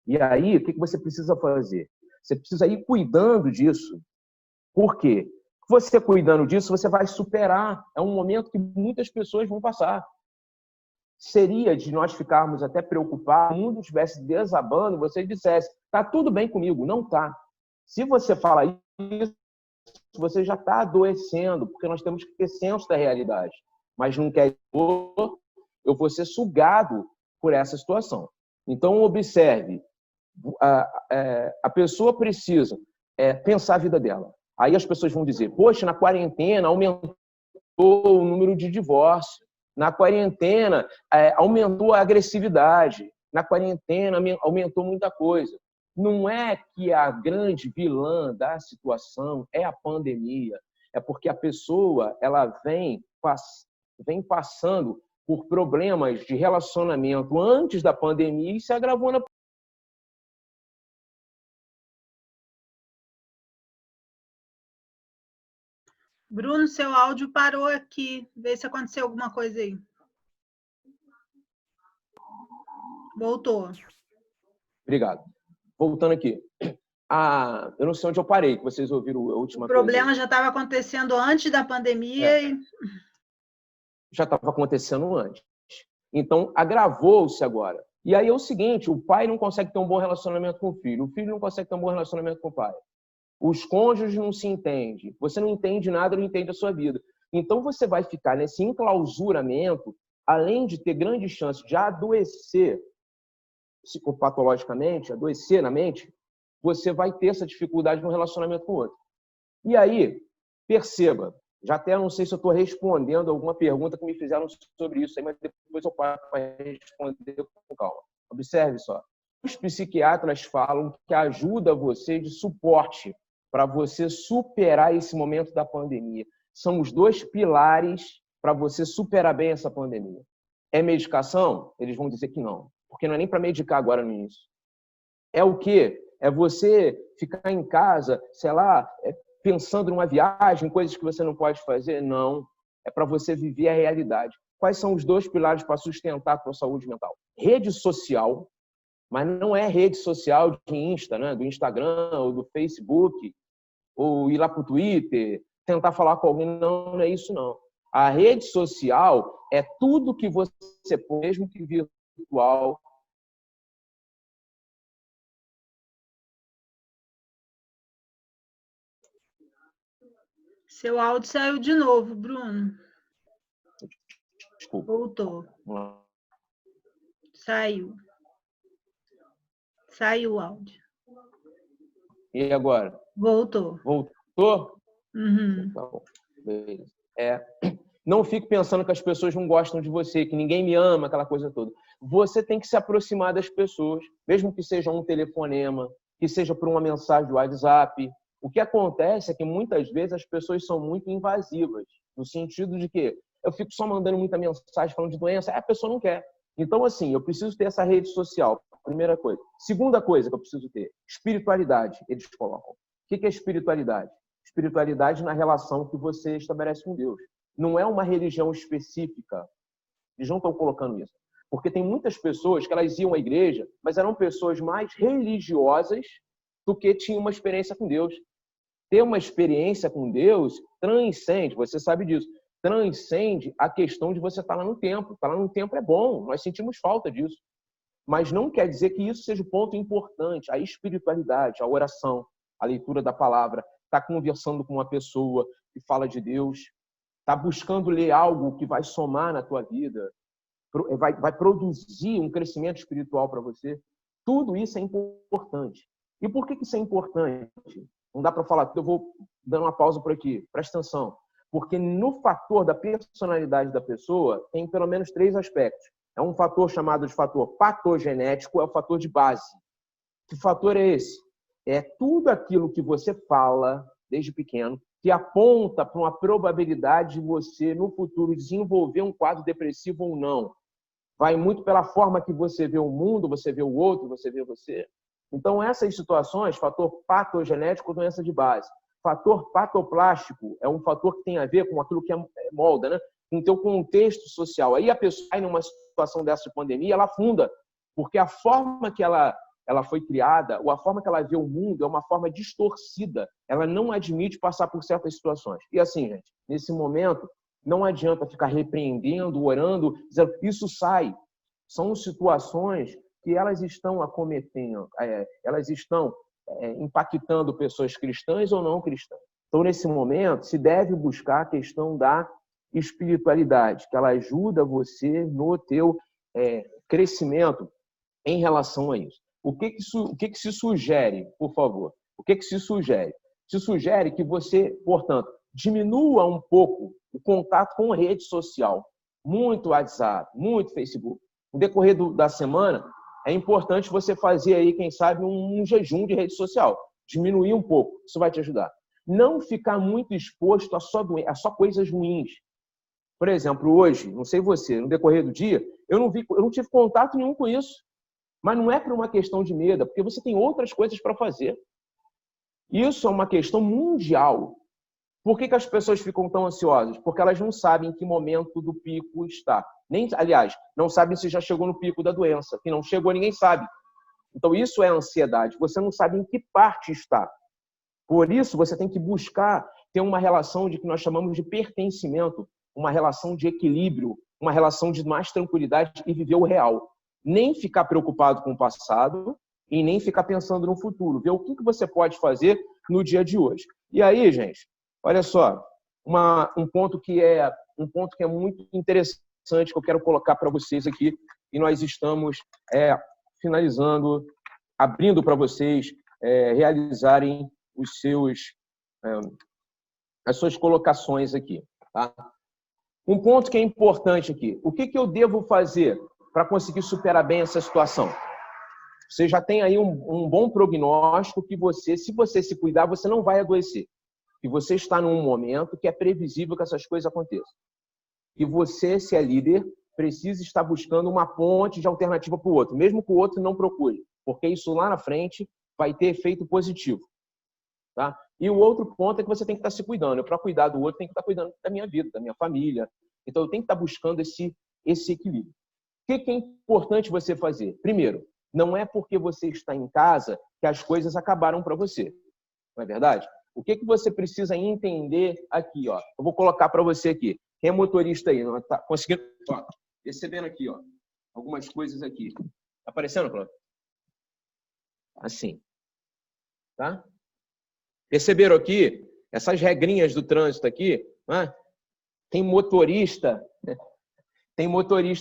E aí, o que você precisa fazer? Você precisa ir cuidando disso. Por quê? Você cuidando disso, você vai superar. É um momento que muitas pessoas vão passar. Seria de nós ficarmos até preocupados, se o mundo estivesse desabando, você dissesse, tá tudo bem comigo. Não tá. Se você fala isso, você já está adoecendo, porque nós temos que ter senso da realidade. Mas não quer eu vou ser sugado por essa situação. Então, observe, a pessoa precisa pensar a vida dela. Aí as pessoas vão dizer, poxa, na quarentena aumentou o número de divórcios, na quarentena aumentou a agressividade, na quarentena aumentou muita coisa. Não é que a grande vilã da situação é a pandemia, é porque a pessoa ela vem passando por problemas de relacionamento antes da pandemia e se agravou na Bruno, seu áudio parou aqui. Vê se aconteceu alguma coisa aí. Voltou. Obrigado. Voltando aqui. Eu não sei onde eu parei, que vocês ouviram a última coisa. O problema já estava acontecendo antes da pandemia e... Já estava acontecendo antes. Então, agravou-se agora. E aí é o seguinte, o pai não consegue ter um bom relacionamento com o filho não consegue ter um bom relacionamento com o pai. Os cônjuges não se entendem. Você não entende nada, não entende a sua vida. Então, você vai ficar nesse enclausuramento, além de ter grande chance de adoecer psicopatologicamente, adoecer na mente, você vai ter essa dificuldade no relacionamento com o outro. E aí, perceba, já até não sei se eu estou respondendo alguma pergunta que me fizeram sobre isso, mas depois eu paro para responder com calma. Observe só. Os psiquiatras falam que ajuda você de suporte para você superar esse momento da pandemia. São os 2 pilares para você superar bem essa pandemia. É medicação? Eles vão dizer que não, porque não é nem para medicar agora no início. É o quê? É você ficar em casa, sei lá, pensando numa viagem, coisas que você não pode fazer? Não. É para você viver a realidade. Quais são os 2 pilares para sustentar a tua saúde mental? Rede social, mas não é rede social de Insta, né? Do Instagram ou do Facebook, ou ir lá para o Twitter, tentar falar com alguém. Não, não é isso, não. A rede social é tudo que você põe, mesmo que virtual. Seu áudio saiu de novo, Bruno. Desculpa. Voltou. Saiu. Saiu o áudio. E agora? Voltou. Voltou? Uhum. Tá bom. Beleza. Não fique pensando que as pessoas não gostam de você, que ninguém me ama, aquela coisa toda. Você tem que se aproximar das pessoas, mesmo que seja um telefonema, que seja por uma mensagem do WhatsApp. O que acontece é que muitas vezes as pessoas são muito invasivas, no sentido de que eu fico só mandando muita mensagem falando de doença, a pessoa não quer. Então, assim, eu preciso ter essa rede social, primeira coisa. Segunda coisa que eu preciso ter, espiritualidade, eles colocam. O que é espiritualidade? Espiritualidade na relação que você estabelece com Deus. Não é uma religião específica. Eles não estão colocando isso. Porque tem muitas pessoas que elas iam à igreja, mas eram pessoas mais religiosas do que tinham uma experiência com Deus. Ter uma experiência com Deus transcende, você sabe disso, transcende a questão de você estar lá no templo. Estar lá no templo é bom, nós sentimos falta disso. mas não quer dizer que isso seja o ponto importante. A espiritualidade, a oração, a leitura da palavra, está conversando com uma pessoa que fala de Deus, está buscando ler algo que vai somar na tua vida, vai produzir um crescimento espiritual para você. Tudo isso é importante. E por que isso é importante? Não dá para falar tudo, eu vou dando uma pausa por aqui. Presta atenção. Porque no fator da personalidade da pessoa tem pelo menos 3 aspectos. É um fator chamado de fator patogenético, é o fator de base. Que fator é esse? É tudo aquilo que você fala desde pequeno que aponta para uma probabilidade de você, no futuro, desenvolver um quadro depressivo ou não. Vai muito pela forma que você vê o mundo, você vê o outro, você vê você. Então, essas situações, fator patogenético, doença de base. Fator patoplástico é um fator que tem a ver com aquilo que molda, né? Com o teu contexto social. Aí a pessoa sai numa situação dessa de pandemia, ela afunda, porque a forma que ela foi criada, ou a forma que ela vê o mundo é uma forma distorcida. Ela não admite passar por certas situações. E assim, gente, nesse momento, não adianta ficar repreendendo, orando, dizendo, isso sai. São situações que elas estão acometendo, elas estão impactando pessoas cristãs ou não cristãs. Então, nesse momento, se deve buscar a questão da espiritualidade, que ela ajuda você no teu crescimento em relação a isso. O que se sugere, por favor? O que se sugere? Se sugere que você, portanto, diminua um pouco o contato com rede social. Muito WhatsApp, muito Facebook. No decorrer da semana, é importante você fazer aí, quem sabe, um jejum de rede social. Diminuir um pouco, isso vai te ajudar. Não ficar muito exposto a só coisas ruins. Por exemplo, hoje, não sei você, no decorrer do dia, eu não tive contato nenhum com isso. Mas não é por uma questão de medo, porque você tem outras coisas para fazer. Isso é uma questão mundial. Por que as pessoas ficam tão ansiosas? Porque elas não sabem em que momento do pico está. Aliás, não sabem se já chegou no pico da doença. Se não chegou, ninguém sabe. Então, isso é ansiedade. Você não sabe em que parte está. Por isso, você tem que buscar ter uma relação de que nós chamamos de pertencimento, uma relação de equilíbrio, uma relação de mais tranquilidade e viver o real. Nem ficar preocupado com o passado e nem ficar pensando no futuro. Ver o que você pode fazer no dia de hoje. E aí, gente, olha só, um ponto que é muito interessante que eu quero colocar para vocês aqui, e nós estamos finalizando, abrindo para vocês realizarem as suas colocações aqui. Tá? Um ponto que é importante aqui. O que eu devo fazer para conseguir superar bem essa situação? Você já tem aí um bom prognóstico que se você se cuidar, você não vai adoecer. Que você está num momento que é previsível que essas coisas aconteçam. E você, se é líder, precisa estar buscando uma ponte de alternativa para o outro, mesmo que o outro não procure, porque isso lá na frente vai ter efeito positivo. Tá? E o outro ponto é que você tem que estar se cuidando. Para cuidar do outro, tem que estar cuidando da minha vida, da minha família. Então, eu tenho que estar buscando esse equilíbrio. O que é importante você fazer? Primeiro, não é porque você está em casa que as coisas acabaram para você. Não é verdade? O que você precisa entender aqui? Ó? Eu vou colocar para você aqui. Quem é motorista aí? Não está conseguindo? Ó, recebendo aqui, ó, algumas coisas aqui. Está aparecendo, Cláudio? Assim. Tá? Perceberam aqui? Essas regrinhas do trânsito aqui? Né? Tem motorista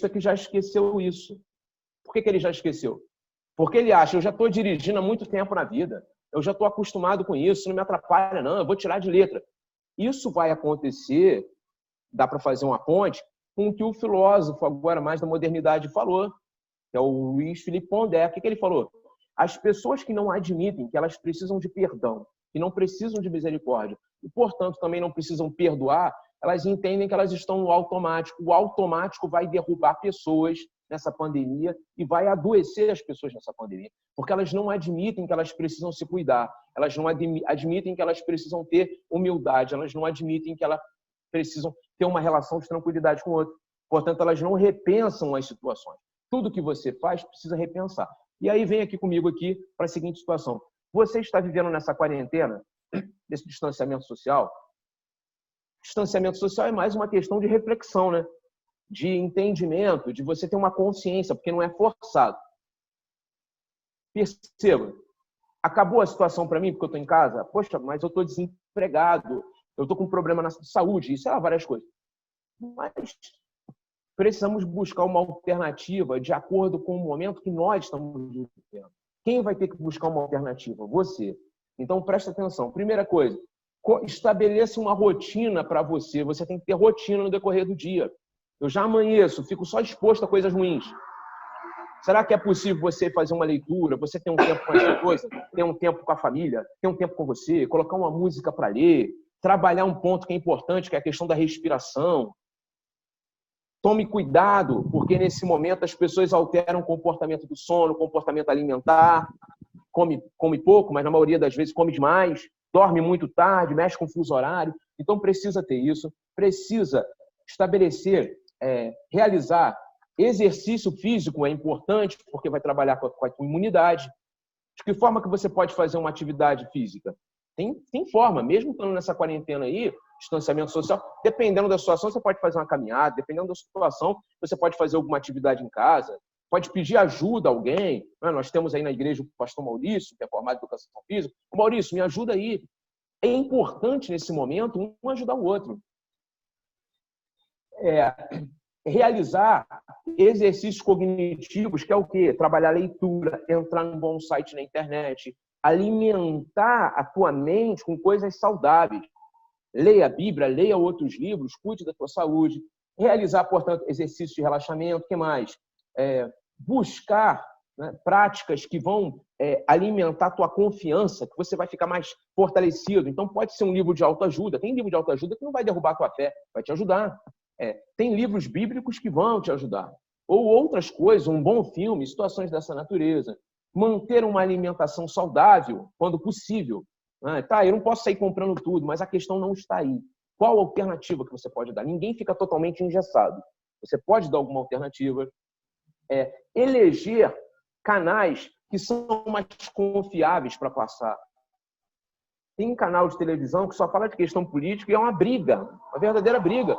que já esqueceu isso. Por que ele já esqueceu? Porque ele acha, eu já estou dirigindo há muito tempo na vida, eu já estou acostumado com isso, não me atrapalha não, eu vou tirar de letra. Isso vai acontecer, dá para fazer uma ponte, com o que o filósofo agora mais da modernidade falou, que é o Luiz Felipe Pondé. O que ele falou? As pessoas que não admitem que elas precisam de perdão, que não precisam de misericórdia, e, portanto, também não precisam perdoar, elas entendem que elas estão no automático. O automático vai derrubar pessoas nessa pandemia e vai adoecer as pessoas nessa pandemia, porque elas não admitem que elas precisam se cuidar, elas não admitem que elas precisam ter humildade, elas não admitem que elas precisam ter uma relação de tranquilidade com o outro. Portanto, elas não repensam as situações. Tudo que você faz precisa repensar. E aí vem aqui comigo aqui para a seguinte situação. Você está vivendo nessa quarentena, desse distanciamento social. Distanciamento social é mais uma questão de reflexão, né? De entendimento, de você ter uma consciência, porque não é forçado. Perceba, acabou a situação para mim porque eu estou em casa? Poxa, mas eu estou desempregado, eu estou com problema na saúde, sei lá, várias coisas. Mas precisamos buscar uma alternativa de acordo com o momento que nós estamos vivendo. Quem vai ter que buscar uma alternativa? Você. Então, presta atenção. Primeira coisa, estabeleça uma rotina para você. Você tem que ter rotina no decorrer do dia. Eu já amanheço, fico só exposto a coisas ruins. Será que é possível você fazer uma leitura, você ter um tempo com essa coisa, ter um tempo com a família, ter um tempo com você, colocar uma música para ler, trabalhar um ponto que é importante, que é a questão da respiração? Tome cuidado, porque nesse momento as pessoas alteram o comportamento do sono, o comportamento alimentar, come pouco, mas na maioria das vezes come demais, dorme muito tarde, mexe com fuso horário. Então precisa ter isso, precisa estabelecer, realizar exercício físico é importante, porque vai trabalhar com a tua imunidade. De que forma que você pode fazer uma atividade física? Tem forma, mesmo estando nessa quarentena aí, distanciamento social, dependendo da situação, você pode fazer uma caminhada, dependendo da situação, você pode fazer alguma atividade em casa, pode pedir ajuda a alguém. Nós temos aí na igreja o pastor Maurício, que é formado em educação física. Maurício, me ajuda aí. É importante, nesse momento, um ajudar o outro. Realizar exercícios cognitivos, que é o quê? Trabalhar a leitura, entrar num bom site na internet, alimentar a tua mente com coisas saudáveis. Leia a Bíblia, leia outros livros, cuide da tua saúde. Realizar, portanto, exercícios de relaxamento. O que mais? Buscar, né, práticas que vão alimentar a tua confiança, que você vai ficar mais fortalecido. Então, pode ser um livro de autoajuda. Tem livro de autoajuda que não vai derrubar a tua fé, vai te ajudar. Tem livros bíblicos que vão te ajudar. Ou outras coisas, um bom filme, situações dessa natureza. Manter uma alimentação saudável, quando possível. Eu não posso sair comprando tudo, mas a questão não está aí. Qual a alternativa que você pode dar? Ninguém fica totalmente engessado. Você pode dar alguma alternativa. Eleger canais que são mais confiáveis para passar. Tem canal de televisão que só fala de questão política e é uma briga, uma verdadeira briga.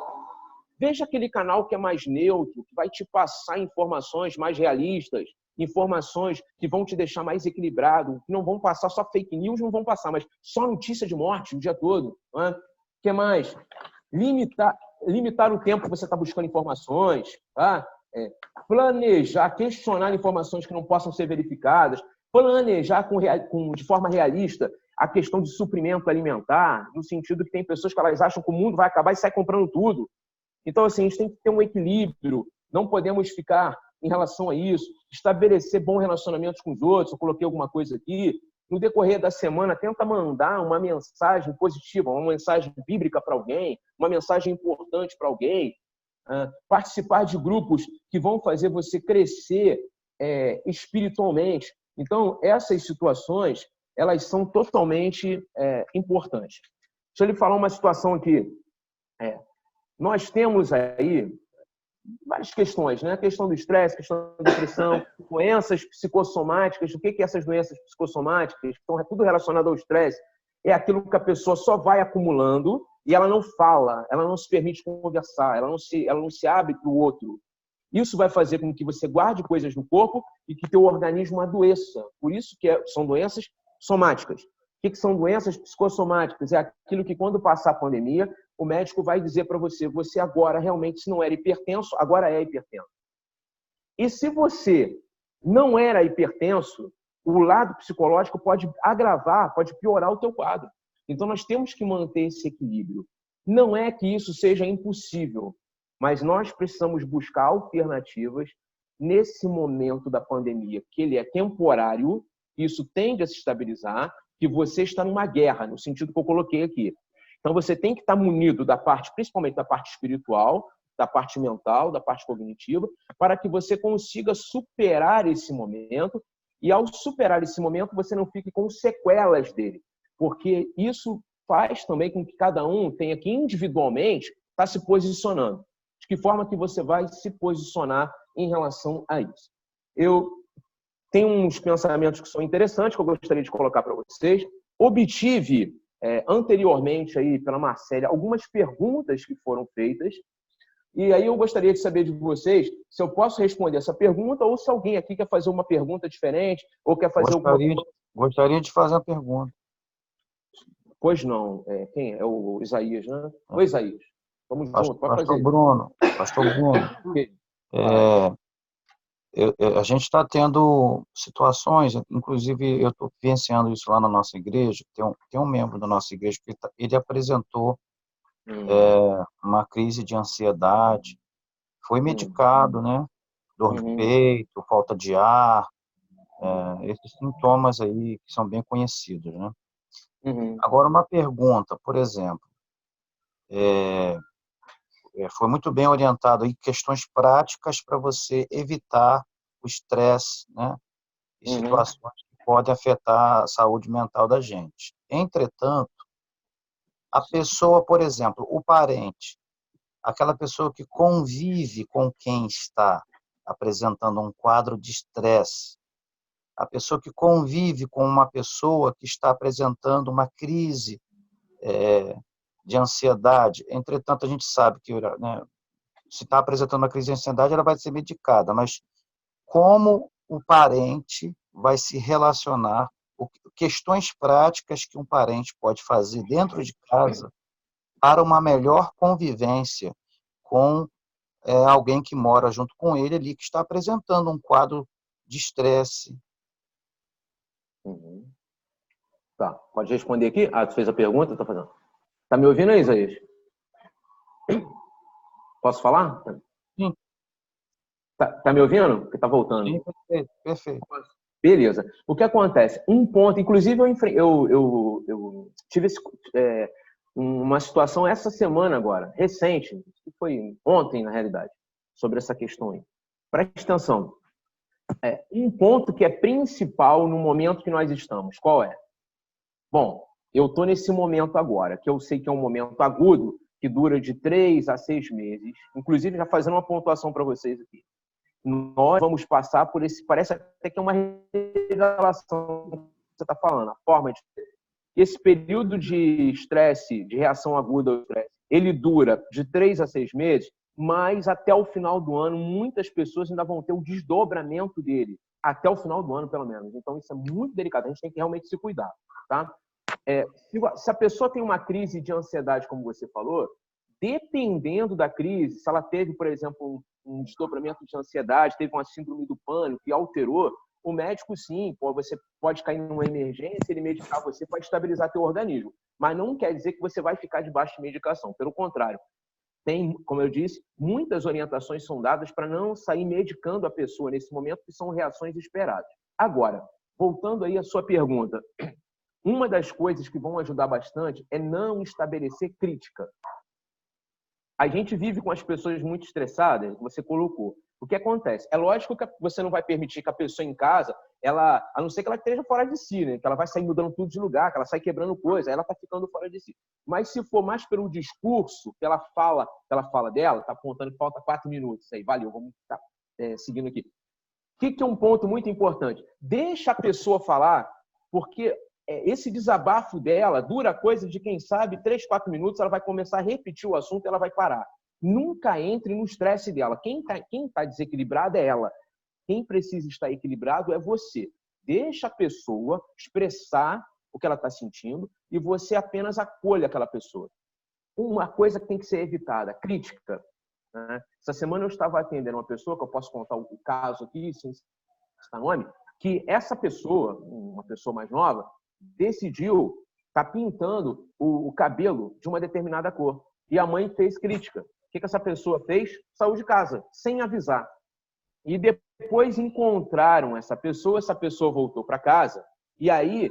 Veja aquele canal que é mais neutro, que vai te passar informações mais realistas, informações que vão te deixar mais equilibrado, que não vão passar só fake news, não vão passar, mas só notícia de morte o dia todo. O que mais? Limitar o tempo que você está buscando informações, tá? Planejar, questionar informações que não possam ser verificadas, planejar de forma realista a questão de suprimento alimentar, no sentido que tem pessoas que elas acham que o mundo vai acabar e sai comprando tudo. Então, assim, a gente tem que ter um equilíbrio, não podemos ficar em relação a isso, estabelecer bons relacionamentos com os outros. Eu coloquei alguma coisa aqui. No decorrer da semana, tenta mandar uma mensagem positiva, uma mensagem bíblica para alguém, uma mensagem importante para alguém. Participar de grupos que vão fazer você crescer espiritualmente. Então, essas situações, elas são totalmente importantes. Deixa eu lhe falar uma situação aqui. Nós temos aí várias questões, né? A questão do estresse, a questão da depressão, doenças psicossomáticas. O que é essas doenças psicossomáticas? Estão tudo relacionado ao estresse. É aquilo que a pessoa só vai acumulando e ela não fala, ela não se permite conversar, ela não se abre para o outro. Isso vai fazer com que você guarde coisas no corpo e que teu organismo adoeça. Por isso que são doenças somáticas. O que são doenças psicossomáticas? É aquilo que, quando passar a pandemia, o médico vai dizer para você, você agora realmente, se não era hipertenso, agora é hipertenso. E se você não era hipertenso, o lado psicológico pode agravar, pode piorar o teu quadro. Então, nós temos que manter esse equilíbrio. Não é que isso seja impossível, mas nós precisamos buscar alternativas nesse momento da pandemia, que ele é temporário, isso tende a se estabilizar, que você está numa guerra, no sentido que eu coloquei aqui. Então, você tem que estar munido da parte, principalmente da parte espiritual, da parte mental, da parte cognitiva, para que você consiga superar esse momento e, ao superar esse momento, você não fique com sequelas dele, porque isso faz também com que cada um tenha que, individualmente, estar se posicionando. De que forma que você vai se posicionar em relação a isso? Eu tenho uns pensamentos que são interessantes, que eu gostaria de colocar para vocês. Obtive anteriormente aí pela Marcélia algumas perguntas que foram feitas E aí eu gostaria de saber de vocês se eu posso responder essa pergunta ou se alguém aqui quer fazer uma pergunta diferente ou quer fazer alguma coisa. Gostaria de fazer uma pergunta. Pois não. Quem é? É o Isaías, né? Oi, Isaías. Vamos junto. Pode Pastor fazer. Bruno, a gente está tendo situações, inclusive eu estou vivenciando isso lá na nossa igreja. Tem um membro da nossa igreja que ele apresentou uma crise de ansiedade, foi medicado, né? Dor de peito, falta de ar, esses sintomas aí que são bem conhecidos, né? Agora, uma pergunta, por exemplo, foi muito bem orientado aí questões práticas para você evitar o estresse, né? E situações que podem afetar a saúde mental da gente. Entretanto, a pessoa, por exemplo, o parente, aquela pessoa que convive com quem está apresentando um quadro de estresse, a pessoa que convive com uma pessoa que está apresentando uma crise de ansiedade. Entretanto, a gente sabe que, né, se está apresentando uma crise de ansiedade, ela vai ser medicada, mas como o parente vai se relacionar, questões práticas que um parente pode fazer dentro de casa para uma melhor convivência com alguém que mora junto com ele ali, que está apresentando um quadro de estresse. Tá, pode responder aqui? Ah, tu fez a pergunta? Tô fazendo. Tá me ouvindo aí, Isaías? Posso falar? Sim. Tá me ouvindo? Porque tá voltando. Sim, perfeito. Beleza. O que acontece? Um ponto, inclusive eu tive uma situação essa semana agora, recente, que foi ontem, na realidade, sobre essa questão aí. Preste atenção. Um ponto que é principal no momento que nós estamos, qual é? Bom, eu estou nesse momento agora, que eu sei que é um momento agudo, que dura de 3 a 6 meses, inclusive já fazendo uma pontuação para vocês aqui. Nós vamos passar por esse, parece até que é uma revelação que você está falando, a forma de... Esse período de estresse, de reação aguda ao estresse, ele dura de 3 a 6 meses, mas até o final do ano, muitas pessoas ainda vão ter o desdobramento dele, até o final do ano, pelo menos. Então, isso é muito delicado, a gente tem que realmente se cuidar, tá? Se a pessoa tem uma crise de ansiedade, como você falou, dependendo da crise, se ela teve, por exemplo, um desdobramento de ansiedade, teve uma síndrome do pânico e alterou, o médico, sim, você pode cair numa emergência, ele medicar você para estabilizar teu organismo. Mas não quer dizer que você vai ficar debaixo de medicação. Pelo contrário, tem, como eu disse, muitas orientações são dadas para não sair medicando a pessoa nesse momento, que são reações esperadas. Agora, voltando aí à sua pergunta, uma das coisas que vão ajudar bastante é não estabelecer crítica. A gente vive com as pessoas muito estressadas, que você colocou. O que acontece? É lógico que você não vai permitir que a pessoa em casa, a não ser que ela esteja fora de si, né? Que ela vai sair mudando tudo de lugar, que ela sai quebrando coisa, ela está ficando fora de si. Mas se for mais pelo discurso que ela fala dela, está apontando que falta 4 minutos. Aí, valeu, vamos estar seguindo aqui. O que é um ponto muito importante? Deixa a pessoa falar, porque esse desabafo dela dura coisa de, quem sabe, 3, 4 minutos, ela vai começar a repetir o assunto e ela vai parar. Nunca entre no estresse dela. Quem tá desequilibrado é ela. Quem precisa estar equilibrado é você. Deixa a pessoa expressar o que ela está sentindo e você apenas acolhe aquela pessoa. Uma coisa que tem que ser evitada, crítica. Né? Essa semana eu estava atendendo uma pessoa, que eu posso contar o caso aqui, sem citar nome, que essa pessoa, uma pessoa mais nova, decidiu estar pintando o cabelo de uma determinada cor. E a mãe fez crítica. O que essa pessoa fez? Saiu de casa, sem avisar. E depois encontraram essa pessoa voltou para casa, e aí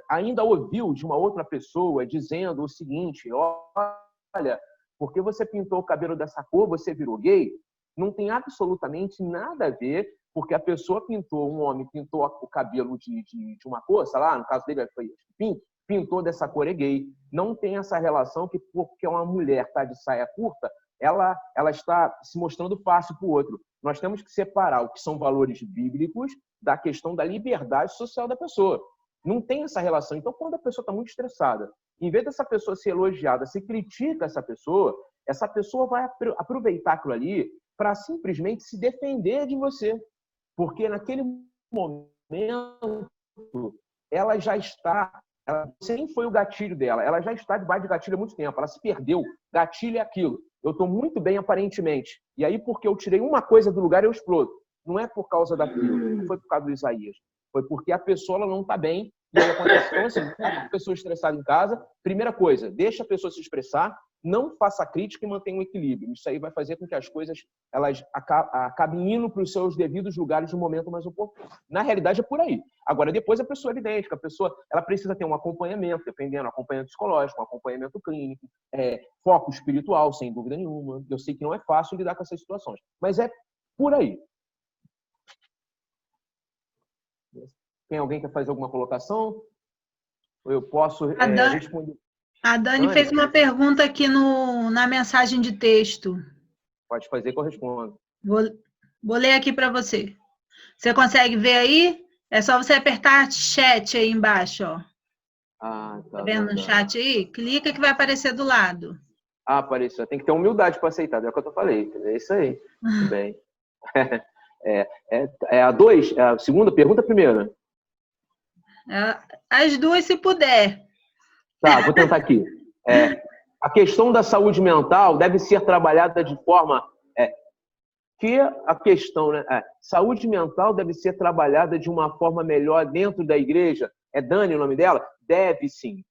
ainda ouviu de uma outra pessoa dizendo o seguinte: olha, porque você pintou o cabelo dessa cor, você virou gay? Não tem absolutamente nada a ver, porque a pessoa um homem pintou o cabelo de uma cor, sei lá, no caso dele foi pink, pintou dessa cor, é gay. Não tem essa relação que, porque uma mulher está de saia curta, ela está se mostrando fácil para o outro. Nós temos que separar o que são valores bíblicos da questão da liberdade social da pessoa. Não tem essa relação. Então, quando a pessoa está muito estressada, em vez dessa pessoa ser elogiada, se critica essa pessoa, essa pessoa vai aproveitar aquilo ali para simplesmente se defender de você. Porque naquele momento, ela já está... Você nem foi o gatilho dela, ela já está debaixo de gatilho há muito tempo, ela se perdeu. Gatilho é aquilo. Eu estou muito bem aparentemente. E aí, porque eu tirei uma coisa do lugar, eu explodo. Não é por causa daquilo, não foi por causa do Isaías. Foi porque a pessoa ela não está bem. E aí acontece, então, assim, a pessoa estressada em casa, primeira coisa, deixa a pessoa se expressar, não faça crítica e mantenha um equilíbrio. Isso aí vai fazer com que as coisas elas acabem indo para os seus devidos lugares no momento mais oportuno. Na realidade, é por aí. Agora, depois a pessoa é evidente, que a pessoa ela precisa ter um acompanhamento, dependendo, acompanhamento psicológico, um acompanhamento clínico, foco espiritual, sem dúvida nenhuma. Eu sei que não é fácil lidar com essas situações, mas é por aí. Tem alguém que quer fazer alguma colocação? Ou eu posso responder? A Dani fez uma pergunta aqui na mensagem de texto. Pode fazer que eu respondo. Vou ler aqui para você. Você consegue ver aí? É só você apertar chat aí embaixo, ó. Tá vendo no chat aí? Clica que vai aparecer do lado. Apareceu. Tem que ter humildade para aceitar, é o que eu falei. É isso aí. Tudo bem. A 2, a segunda pergunta, a primeira. As duas, se puder. Tá, vou tentar aqui. A questão da saúde mental deve ser trabalhada de forma... a questão, né? Saúde mental deve ser trabalhada de uma forma melhor dentro da igreja. É Dani o nome dela? Deve sim.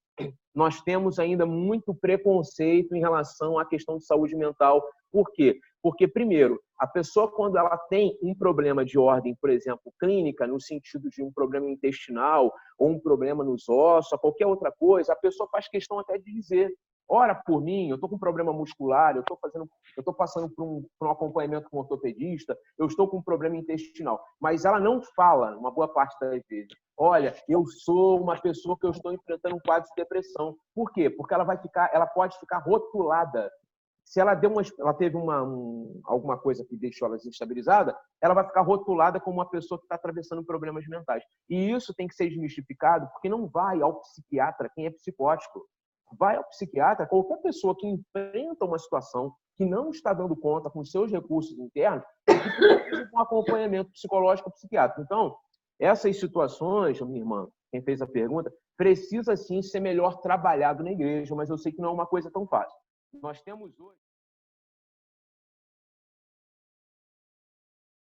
Nós temos ainda muito preconceito em relação à questão de saúde mental. Por quê? Porque, primeiro, a pessoa, quando ela tem um problema de ordem, por exemplo, clínica, no sentido de um problema intestinal, ou um problema nos ossos, ou qualquer outra coisa, a pessoa faz questão até de dizer: ora por mim, eu estou com um problema muscular, eu estou passando por um acompanhamento com um ortopedista, eu estou com um problema intestinal. Mas ela não fala, uma boa parte das vezes: olha, eu sou uma pessoa que eu estou enfrentando um quadro de depressão. Por quê? Porque ela pode ficar rotulada. Se ela teve alguma coisa que deixou ela desestabilizada, ela vai ficar rotulada como uma pessoa que está atravessando problemas mentais. E isso tem que ser desmistificado, porque não vai ao psiquiatra quem é psicótico. Vai ao psiquiatra qualquer pessoa que enfrenta uma situação que não está dando conta com seus recursos internos e que precisa de um acompanhamento psicológico ou psiquiátrico. Então, essas situações, minha irmã, quem fez a pergunta, precisa sim ser melhor trabalhado na igreja, mas eu sei que não é uma coisa tão fácil. Nós temos hoje...